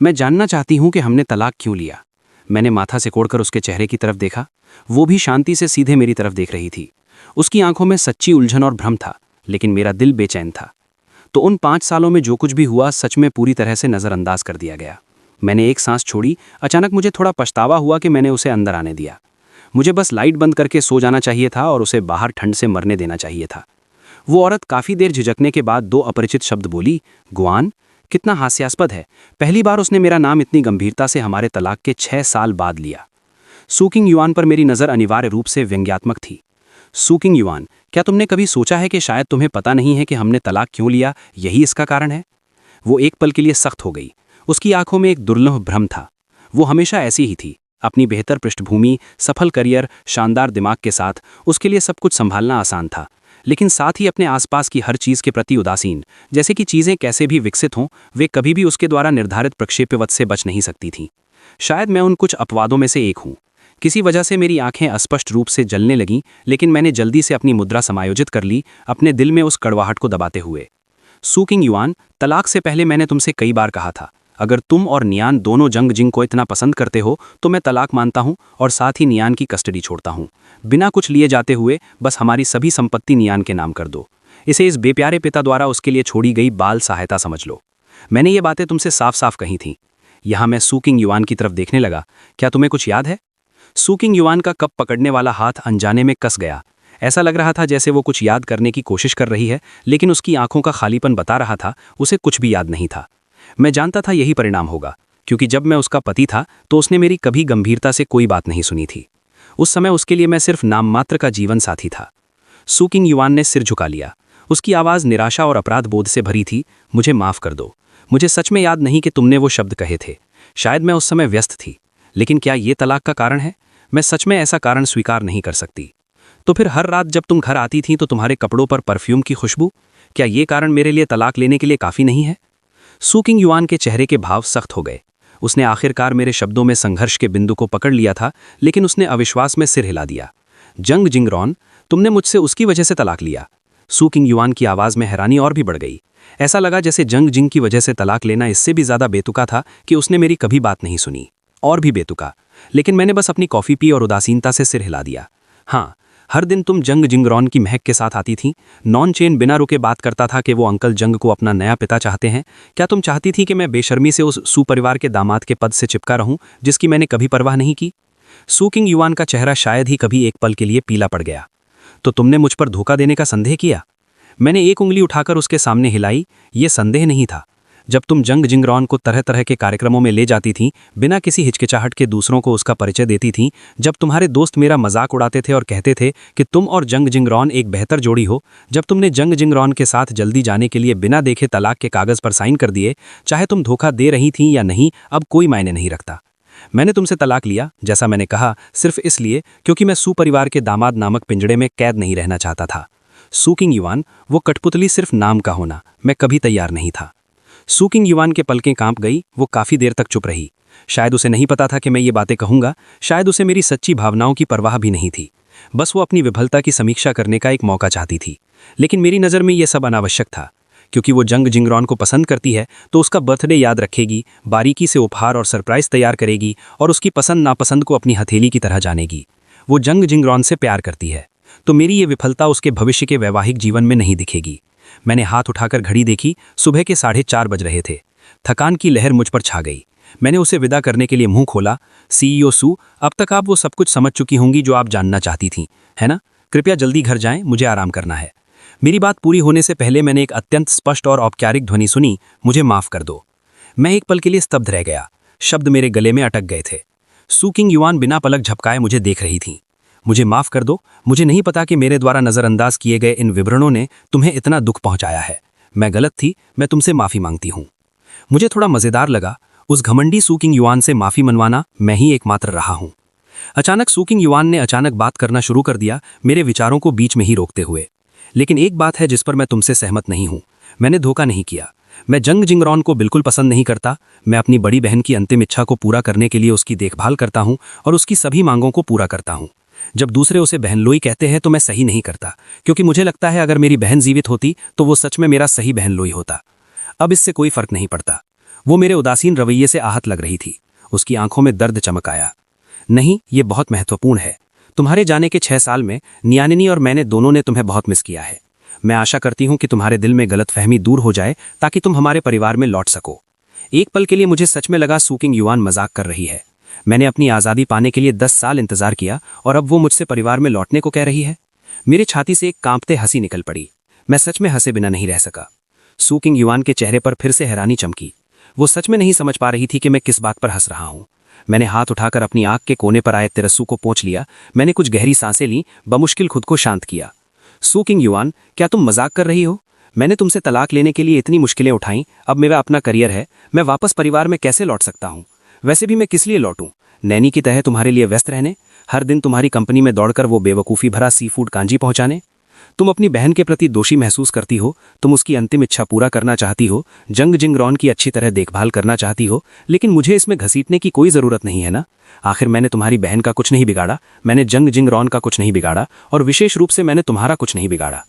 मैं जानना चाहती हूँ कि हमने तलाक क्यों लिया। मैंने माथा सिकोड़कर उसके चेहरे की तरफ देखा। वो भी शांति से सीधे मेरी तरफ देख रही थी। उसकी आंखों में सच्ची उलझन और भ्रम था, लेकिन मेरा दिल बेचैन था। तो उन 5 सालों में जो कुछ भी हुआ सच में पूरी तरह से नज़रअंदाज कर दिया गया। मैंने एक सांस छोड़ी। अचानक मुझे थोड़ा पछतावा हुआ कि मैंने उसे अंदर आने दिया। मुझे बस लाइट बंद करके सो जाना चाहिए था और उसे बाहर ठंड से मरने देना चाहिए था। वो औरत काफ़ी देर झिझकने के बाद 2 अपरिचित शब्द बोली, गुआन। कितना हास्यास्पद है, पहली बार उसने मेरा नाम इतनी गंभीरता से हमारे तलाक के 6 साल बाद लिया। सू किंग युआन पर मेरी नज़र अनिवार्य रूप से व्यंग्यात्मक थी। सू किंग युआन, क्या तुमने कभी सोचा है कि शायद तुम्हें पता नहीं है कि हमने तलाक क्यों लिया, यही इसका कारण है? वो एक पल के लिए सख्त हो गई। उसकी आंखों में एक दुर्लभ भ्रम था। वो हमेशा ऐसी ही थी, अपनी बेहतर पृष्ठभूमि, सफल करियर, शानदार दिमाग के साथ उसके लिए सब कुछ संभालना आसान था, लेकिन साथ ही अपने आसपास की हर चीज़ के प्रति उदासीन। जैसे कि चीज़ें कैसे भी विकसित हों, वे कभी भी उसके द्वारा निर्धारित प्रक्षेप्यवत से बच नहीं सकती थीं। शायद मैं उन कुछ अपवादों में से एक हूँ। किसी वजह से मेरी आंखें अस्पष्ट रूप से जलने लगीं, लेकिन मैंने जल्दी से अपनी मुद्रा समायोजित कर ली, अपने दिल में उस कड़वाहट को दबाते हुए। सू किंग युआन, तलाक से पहले मैंने तुमसे कई बार कहा था, अगर तुम और नियान दोनों जंग जिंग को इतना पसंद करते हो तो मैं तलाक मानता हूं और साथ ही नियान की कस्टडी छोड़ता हूं। बिना कुछ लिए जाते हुए बस हमारी सभी संपत्ति नियान के नाम कर दो। इसे इस बेप्यारे पिता द्वारा उसके लिए छोड़ी गई बाल सहायता समझ लो। मैंने ये बातें तुमसे साफ साफ कही थीं। यहाँ मैं सू किंग युआन की तरफ देखने लगा। क्या तुम्हें कुछ याद है? सू किंग युआन का कप पकड़ने वाला हाथ अनजाने में कस गया। ऐसा लग रहा था जैसे वो कुछ याद करने की कोशिश कर रही है, लेकिन उसकी आंखों का खालीपन बता रहा था उसे कुछ भी याद नहीं था। मैं जानता था यही परिणाम होगा, क्योंकि जब मैं उसका पति था तो उसने मेरी कभी गंभीरता से कोई बात नहीं सुनी थी। उस समय उसके लिए मैं सिर्फ नाममात्र का जीवन साथी था। सू किंग युआन ने सिर झुका लिया। उसकी आवाज़ निराशा और अपराध बोध से भरी थी। मुझे माफ़ कर दो। मुझे सच में याद नहीं कि तुमने वो शब्द कहे थे। शायद मैं उस समय व्यस्त थी। लेकिन क्या ये तलाक का कारण है? मैं सच में ऐसा कारण स्वीकार नहीं कर सकती। तो फिर हर रात जब तुम घर आती थीं तो तुम्हारे कपड़ों पर परफ्यूम की खुशबू, क्या ये कारण मेरे लिए तलाक लेने के लिए काफ़ी नहीं है? सू किंग युआन के चेहरे के भाव सख्त हो गए। उसने आखिरकार मेरे शब्दों में संघर्ष के बिंदु को पकड़ लिया था, लेकिन उसने अविश्वास में सिर हिला दिया। जंग जिंगरॉन, तुमने मुझसे उसकी वजह से तलाक लिया? सू किंग युआन की आवाज़ में हैरानी और भी बढ़ गई। ऐसा लगा जैसे जंग जिंग की वजह से तलाक लेना इससे भी ज़्यादा बेतुका था कि उसने मेरी कभी बात नहीं सुनी। और भी बेतुका। लेकिन मैंने बस अपनी कॉफ़ी पी और उदासीनता से सिर हिला दिया। हाँ, हर दिन तुम जंग जिंगरॉन की महक के साथ आती थी। नॉन चेन बिना रुके बात करता था कि वो अंकल जंग को अपना नया पिता चाहते हैं। क्या तुम चाहती थी कि मैं बेशर्मी से उस सुपरिवार के दामाद के पद से चिपका रहूं जिसकी मैंने कभी परवाह नहीं की? सू किंग युआन का चेहरा शायद ही कभी एक पल के लिए पीला पड़ गया। तो तुमने मुझ पर धोखा देने का संदेह किया? मैंने एक उंगली उठाकर उसके सामने हिलाई। ये संदेह नहीं था। जब तुम जंग जिंगरॉन को तरह तरह के कार्यक्रमों में ले जाती थीं, बिना किसी हिचकिचाहट के दूसरों को उसका परिचय देती थीं, जब तुम्हारे दोस्त मेरा मजाक उड़ाते थे और कहते थे कि तुम और जंग जिंगरॉन एक बेहतर जोड़ी हो, जब तुमने जंग जिंगरॉन के साथ जल्दी जाने के लिए बिना देखे तलाक के कागज़ पर साइन कर दिए, चाहे तुम धोखा दे रही थीं या नहीं, अब कोई मायने नहीं रखता। मैंने तुमसे तलाक लिया, जैसा मैंने कहा, सिर्फ इसलिए क्योंकि मैं सुपरिवार के दामाद नामक पिंजड़े में कैद नहीं रहना चाहता था। सू किंग युआन, वो कठपुतली सिर्फ नाम का होना मैं कभी तैयार नहीं था। सू किंग युआन के पलकें कांप गई। वो काफ़ी देर तक चुप रही। शायद उसे नहीं पता था कि मैं ये बातें कहूँगा। शायद उसे मेरी सच्ची भावनाओं की परवाह भी नहीं थी। बस वो अपनी विफलता की समीक्षा करने का एक मौका चाहती थी। लेकिन मेरी नज़र में ये सब अनावश्यक था, क्योंकि वो जंग जिंगरॉन को पसंद करती है तो उसका बर्थडे याद रखेगी, बारीकी से उपहार और सरप्राइज़ तैयार करेगी और उसकी पसंद नापसंद को अपनी हथेली की तरह जानेगी। वो जंग जिंगरॉन से प्यार करती है, तो मेरी ये विफलता उसके भविष्य के वैवाहिक जीवन में नहीं दिखेगी। मैंने हाथ उठाकर घड़ी देखी। सुबह के 4:30 बज रहे थे। थकान की लहर मुझ पर छा गई। मैंने उसे विदा करने के लिए मुंह खोला। सीईओ सू, अब तक आप वो सब कुछ समझ चुकी होंगी जो आप जानना चाहती थीं, है ना? कृपया जल्दी घर जाएं, मुझे आराम करना है। मेरी बात पूरी होने से पहले मैंने एक अत्यंत स्पष्ट और औपचारिक ध्वनि सुनी, मुझे माफ़ कर दो। मैं एक पल के लिए स्तब्ध रह गया। शब्द मेरे गले में अटक गए थे। सू किंग युआन बिना पलक झपकाए मुझे देख रही थीं। मुझे माफ़ कर दो। मुझे नहीं पता कि मेरे द्वारा नज़रअंदाज किए गए इन विवरणों ने तुम्हें इतना दुख पहुंचाया है। मैं गलत थी। मैं तुमसे माफ़ी मांगती हूँ। मुझे थोड़ा मज़ेदार लगा। उस घमंडी सू किंग युआन से माफी मनवाना मैं ही एकमात्र रहा हूं। अचानक सू किंग युआन ने अचानक बात करना शुरू कर दिया, मेरे विचारों को बीच में ही रोकते हुए। लेकिन एक बात है जिस पर मैं तुमसे सहमत नहीं हूं। मैंने धोखा नहीं किया। मैं जंग जिंगरॉन को बिल्कुल पसंद नहीं करता। मैं अपनी बड़ी बहन की अंतिम इच्छा को पूरा करने के लिए उसकी देखभाल करता हूं और उसकी सभी मांगों को पूरा करता हूं। जब दूसरे उसे बहनलोई कहते हैं तो मैं सही नहीं करता, क्योंकि मुझे लगता है अगर मेरी बहन जीवित होती तो वो सच में मेरा सही बहनलोई होता। अब इससे कोई फर्क नहीं पड़ता। वो मेरे उदासीन रवैये से आहत लग रही थी। उसकी आंखों में दर्द चमक आया। नहीं, ये बहुत महत्वपूर्ण है। तुम्हारे जाने के 6 साल में नियानिनी और मैंने दोनों ने तुम्हें बहुत मिस किया है। मैं आशा करती हूं कि तुम्हारे दिल में गलतफहमी दूर हो जाए ताकि तुम हमारे परिवार में लौट सको। एक पल के लिए मुझे सच में लगा सू किंग युआन मजाक कर रही है। मैंने अपनी आज़ादी पाने के लिए 10 साल इंतजार किया और अब वो मुझसे परिवार में लौटने को कह रही है। मेरी छाती से एक कांपते हंसी निकल पड़ी। मैं सच में हंसे बिना नहीं रह सका। सू किंग युआन के चेहरे पर फिर से हैरानी चमकी। वो सच में नहीं समझ पा रही थी कि मैं किस बात पर हंस रहा हूं। मैंने हाथ उठाकर अपनी आंख के कोने पर आए तिरस्सू को पोंछ लिया। मैंने कुछ गहरी सांसें ली, बमुश्किल खुद को शांत किया। सू किंग युआन, क्या तुम मजाक कर रही हो? मैंने तुमसे तलाक लेने के लिए इतनी मुश्किलें उठाई। अब मेरा अपना करियर है। मैं वापस परिवार में कैसे लौट सकता हूँ? वैसे भी मैं किस लिए लौटूं? नैनी की तरह तुम्हारे लिए व्यस्त रहने? हर दिन तुम्हारी कंपनी में दौड़कर वो बेवकूफ़ी भरा सी फूड कांजी पहुंचाने? तुम अपनी बहन के प्रति दोषी महसूस करती हो। तुम उसकी अंतिम इच्छा पूरा करना चाहती हो। जंग जिंगरॉन की अच्छी तरह देखभाल करना चाहती हो। लेकिन मुझे इसमें घसीटने की कोई ज़रूरत नहीं है ना। आखिर मैंने तुम्हारी बहन का कुछ नहीं बिगाड़ा। मैंने जंग जिंगरॉन का कुछ नहीं बिगाड़ा और विशेष रूप से मैंने तुम्हारा कुछ नहीं बिगाड़ा।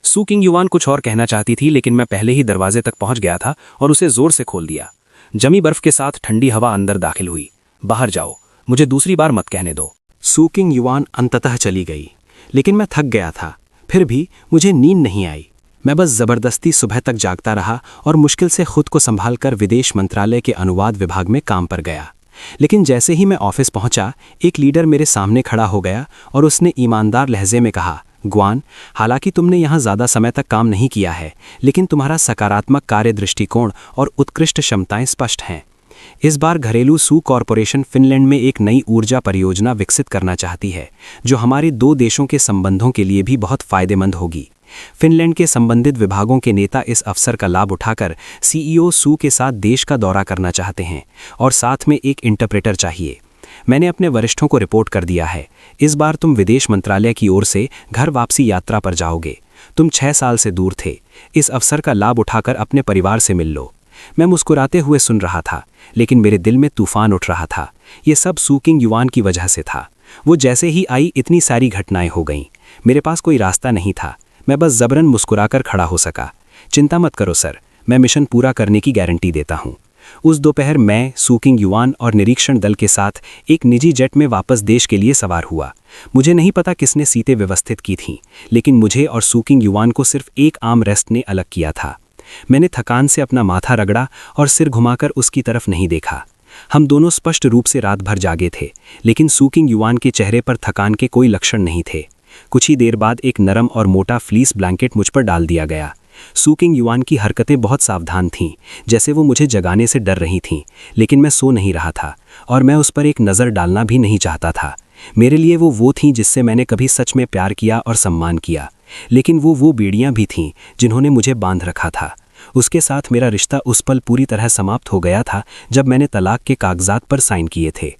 सू किंग युआन कुछ और कहना चाहती थी, लेकिन मैं पहले ही दरवाजे तक पहुंच गया था और उसे जोर से खोल दिया। जमी बर्फ के साथ ठंडी हवा अंदर दाखिल हुई। बाहर जाओ, मुझे दूसरी बार मत कहने दो। सू किंग युआन अंततः चली गई, लेकिन मैं थक गया था। फिर भी मुझे नींद नहीं आई। मैं बस जबरदस्ती सुबह तक जागता रहा और मुश्किल से खुद को संभालकर विदेश मंत्रालय के अनुवाद विभाग में काम पर गया। लेकिन जैसे ही मैं ऑफिस पहुंचा, एक लीडर मेरे सामने खड़ा हो गया और उसने ईमानदार लहजे में कहा, ग्वान, हालांकि तुमने यहाँ ज़्यादा समय तक काम नहीं किया है, लेकिन तुम्हारा सकारात्मक कार्य दृष्टिकोण और उत्कृष्ट क्षमताएं स्पष्ट हैं। इस बार घरेलू सू कॉरपोरेशन फिनलैंड में एक नई ऊर्जा परियोजना विकसित करना चाहती है, जो हमारे 2 देशों के संबंधों के लिए भी बहुत फायदेमंद होगी। फिनलैंड के संबंधित विभागों के नेता इस अवसर का लाभ उठाकर सीईओ सू के साथ देश का दौरा करना चाहते हैं और साथ में एक इंटरप्रेटर चाहिए। मैंने अपने वरिष्ठों को रिपोर्ट कर दिया है। इस बार तुम विदेश मंत्रालय की ओर से घर वापसी यात्रा पर जाओगे। तुम 6 साल से दूर थे। इस अवसर का लाभ उठाकर अपने परिवार से मिल लो। मैं मुस्कुराते हुए सुन रहा था, लेकिन मेरे दिल में तूफान उठ रहा था। ये सब सू किंग युआन की वजह से था। वो जैसे ही आई, इतनी सारी घटनाएं हो गईं। मेरे पास कोई रास्ता नहीं था। मैं बस जबरन मुस्कुराकर खड़ा हो सका। चिंता मत करो सर, मैं मिशन पूरा करने की गारंटी देता हूँ। उस दोपहर मैं, सू किंग युआन और निरीक्षण दल के साथ एक निजी जेट में वापस देश के लिए सवार हुआ। मुझे नहीं पता किसने सीटें व्यवस्थित की थीं, लेकिन मुझे और सू किंग युआन को सिर्फ एक आर्म रेस्ट ने अलग किया था। मैंने थकान से अपना माथा रगड़ा और सिर घुमाकर उसकी तरफ नहीं देखा। हम दोनों स्पष्ट रूप से रात भर जागे थे, लेकिन सू किंग युआन के चेहरे पर थकान के कोई लक्षण नहीं थे। कुछ ही देर बाद एक नरम और मोटा फ्लीस ब्लैंकेट मुझ पर डाल दिया गया। सू किंग युआन की हरकतें बहुत सावधान थीं, जैसे वो मुझे जगाने से डर रही थीं, लेकिन मैं सो नहीं रहा था और मैं उस पर एक नज़र डालना भी नहीं चाहता था। मेरे लिए वो थीं जिससे मैंने कभी सच में प्यार किया और सम्मान किया, लेकिन वो बेड़ियां भी थीं जिन्होंने मुझे बांध रखा था। उसके साथ मेरा रिश्ता उस पल पूरी तरह समाप्त हो गया था जब मैंने तलाक के कागजात पर साइन किए थे।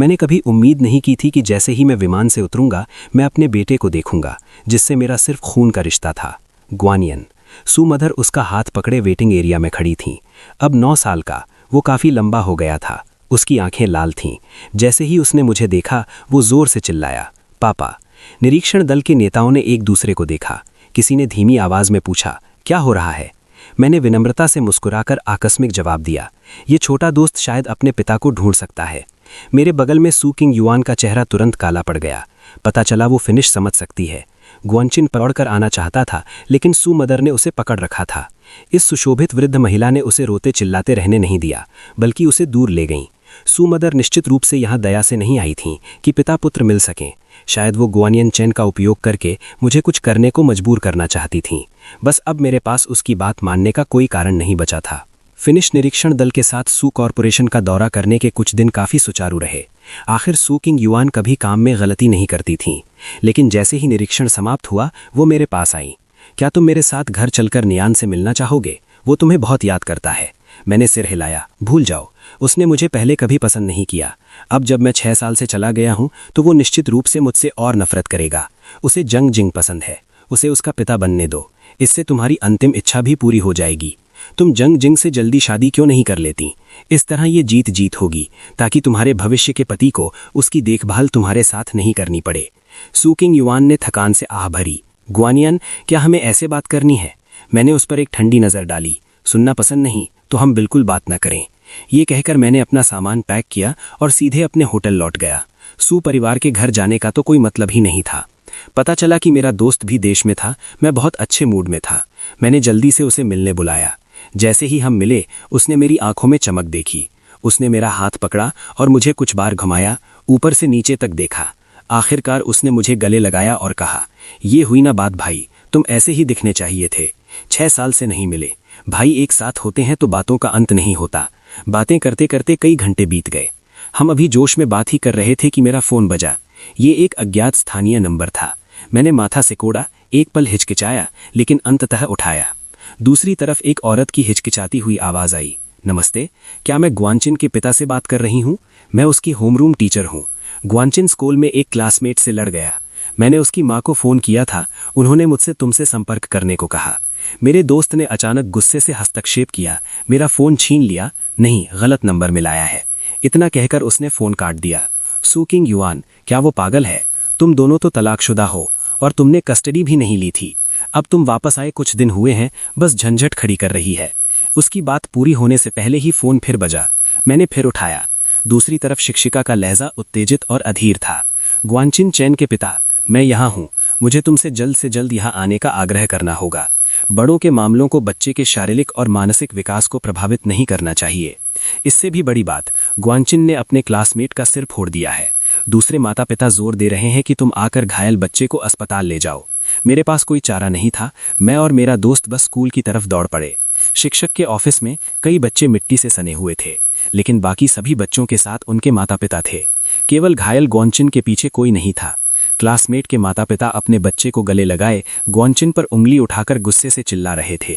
मैंने कभी उम्मीद नहीं की थी कि जैसे ही मैं विमान से उतरूंगा, मैं अपने बेटे को देखूंगा, जिससे मेरा सिर्फ खून का रिश्ता था। ग्वानियन। सू मदर उसका हाथ पकड़े वेटिंग एरिया में खड़ी थीं। अब 9 साल का, वो काफ़ी लंबा हो गया था। उसकी आंखें लाल थीं। जैसे ही उसने मुझे देखा, वो जोर से चिल्लाया, पापा। निरीक्षण दल के नेताओं ने एक दूसरे को देखा। किसी ने धीमी आवाज़ में पूछा, क्या हो रहा है? मैंने विनम्रता से मुस्कुराकर आकस्मिक जवाब दिया, ये छोटा दोस्त शायद अपने पिता को ढूंढ सकता है। मेरे बगल में सू किंग युआन का चेहरा तुरंत काला पड़ गया। पता चला वो फिनिश समझ सकती है। ग्वानचिन पकड़कर आना चाहता था, लेकिन सू मदर ने उसे पकड़ रखा था। इस सुशोभित वृद्ध महिला ने उसे रोते चिल्लाते रहने नहीं दिया, बल्कि उसे दूर ले गईं। सू मदर निश्चित रूप से यहाँ दया से नहीं आई थीं कि पिता पुत्र मिल सकें। शायद वो ग्वानियन चैन का उपयोग करके मुझे कुछ करने को मजबूर करना चाहती थीं। बस अब मेरे पास उसकी बात मानने का कोई कारण नहीं बचा था। फिनिश निरीक्षण दल के साथ सू कॉरपोरेशन का दौरा करने के कुछ दिन काफ़ी सुचारू रहे। आखिर सू किंग युआन कभी काम में गलती नहीं करती थीं। लेकिन जैसे ही निरीक्षण समाप्त हुआ, वो मेरे पास आई। क्या तुम मेरे साथ घर चलकर नियान से मिलना चाहोगे? वो तुम्हें बहुत याद करता है। मैंने सिर हिलाया। भूल जाओ, उसने मुझे पहले कभी पसंद नहीं किया। अब जब मैं 6 साल से चला गया हूं तो वो निश्चित रूप से मुझसे और नफरत करेगा। उसे जंग जिंग पसंद है, उसे उसका पिता बनने दो। इससे तुम्हारी अंतिम इच्छा भी पूरी हो जाएगी। तुम जंग जिंग से जल्दी शादी क्यों नहीं कर लेती? इस तरह ये जीत जीत होगी, ताकि तुम्हारे भविष्य के पति को उसकी देखभाल तुम्हारे साथ नहीं करनी पड़े। सू किंग युआन ने थकान से आह भरी। ग्वानियन, क्या हमें ऐसे बात करनी है? मैंने उस पर एक ठंडी नज़र डाली। सुनना पसंद नहीं तो हम बिल्कुल बात न करें। ये कहकर मैंने अपना सामान पैक किया और सीधे अपने होटल लौट गया। सू परिवार के घर जाने का तो कोई मतलब ही नहीं था। पता चला कि मेरा दोस्त भी देश में था। मैं बहुत अच्छे मूड में था। मैंने जल्दी से उसे मिलने बुलाया। जैसे ही हम मिले, उसने मेरी आंखों में चमक देखी। उसने मेरा हाथ पकड़ा और मुझे कुछ बार घुमाया, ऊपर से नीचे तक देखा। आखिरकार उसने मुझे गले लगाया और कहा, ये हुई ना बात भाई, तुम ऐसे ही दिखने चाहिए थे। 6 साल से नहीं मिले। भाई एक साथ होते हैं तो बातों का अंत नहीं होता। बातें करते करते कई घंटे बीत गए। हम अभी जोश में बात ही कर रहे थे कि मेरा फोन बजा। ये एक अज्ञात स्थानीय नंबर था। मैंने माथा सिकोड़ा, एक पल हिचकिचाया, लेकिन अंततः उठाया। दूसरी तरफ एक औरत की हिचकिचाती हुई आवाज आई। नमस्ते, क्या मैं ग्वानचिन के पिता से बात कर रही हूँ? मैं उसकी होमरूम टीचर हूँ। ग्वानचिन स्कूल में एक क्लासमेट से लड़ गया। मैंने उसकी माँ को फ़ोन किया था। उन्होंने मुझसे तुमसे संपर्क करने को कहा। मेरे दोस्त ने अचानक गुस्से से हस्तक्षेप किया, मेरा फ़ोन छीन लिया। नहीं, गलत नंबर मिलाया है। इतना कहकर उसने फ़ोन काट दिया। सू किंग युआन, क्या वो पागल है? तुम दोनों तो तलाकशुदा हो और तुमने कस्टडी भी नहीं ली थी। अब तुम वापस आए कुछ दिन हुए हैं, बस झंझट खड़ी कर रही है। उसकी बात पूरी होने से पहले ही फ़ोन फिर बजा। मैंने फिर उठाया। दूसरी तरफ शिक्षिका का लहजा उत्तेजित और अधीर था। ग्वानचिन चैन के पिता, मैं यहाँ हूँ। मुझे तुमसे जल्द से जल्द यहाँ आने का आग्रह करना होगा। बड़ों के मामलों को बच्चे के शारीरिक और मानसिक विकास को प्रभावित नहीं करना चाहिए। इससे भी बड़ी बात, ग्वानचिन ने अपने क्लासमेट का सिर फोड़ दिया है। दूसरे माता पिता जोर दे रहे हैं कि तुम आकर घायल बच्चे को अस्पताल ले जाओ। मेरे पास कोई चारा नहीं था। मैं और मेरा दोस्त बस स्कूल की तरफ दौड़ पड़े। शिक्षक के ऑफिस में कई बच्चे मिट्टी से सने हुए थे, लेकिन बाकी सभी बच्चों के साथ उनके माता पिता थे। केवल घायल ग्वानचिन के पीछे कोई नहीं था। क्लासमेट के माता पिता अपने बच्चे को गले लगाए ग्वानचिन पर उंगली उठाकर गुस्से से चिल्ला रहे थे।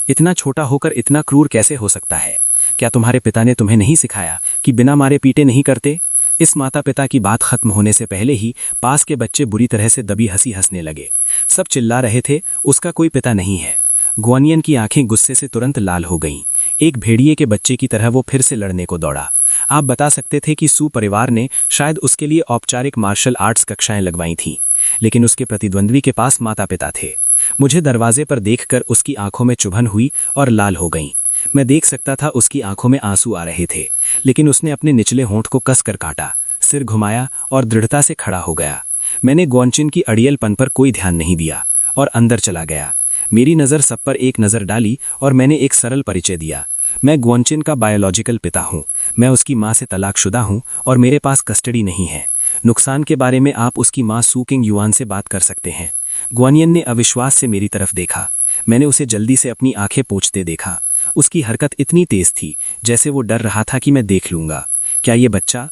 इतना छोटा होकर इतना क्रूर कैसे हो सकता है? क्या तुम्हारे पिता ने तुम्हें नहीं सिखाया कि बिना मारे पीटे नहीं करते? इस माता पिता की बात खत्म होने से पहले ही पास के बच्चे बुरी तरह से दबी हंसी हंसने लगे। सब चिल्ला रहे थे, उसका कोई पिता नहीं है। ग्वानियन की आंखें गुस्से से तुरंत लाल हो गईं। एक भेड़िए के बच्चे की तरह वो फिर से लड़ने को दौड़ा। आप बता सकते थे कि सू परिवार ने शायद उसके लिए औपचारिक मार्शल आर्ट्स कक्षाएं लगवाई थीं, लेकिन उसके प्रतिद्वंद्वी के पास माता पिता थे। मुझे दरवाजे पर देखकर उसकी आंखों में चुभन हुई और लाल हो गईं। मैं देख सकता था उसकी आंखों में आंसू आ रहे थे, लेकिन उसने अपने निचले होंठ को कसकर काटा, सिर घुमाया और दृढ़ता से खड़ा हो गया। मैंने ग्वानचिन की अड़ियलपन पर कोई ध्यान नहीं दिया और अंदर चला गया। मेरी नज़र सब पर एक नज़र डाली और मैंने एक सरल परिचय दिया। मैं ग्वानचिन का बायोलॉजिकल पिता हूँ। मैं उसकी माँ से तलाकशुदा हूँ और मेरे पास कस्टडी नहीं है। नुकसान के बारे में आप उसकी माँ सू किंग युआन से बात कर सकते हैं। ग्वानियन ने अविश्वास से मेरी तरफ देखा। मैंने उसे जल्दी से अपनी आंखें पोंछते देखा। उसकी हरकत इतनी तेज थी जैसे वो डर रहा था कि मैं देख लूंगा। क्या ये बच्चा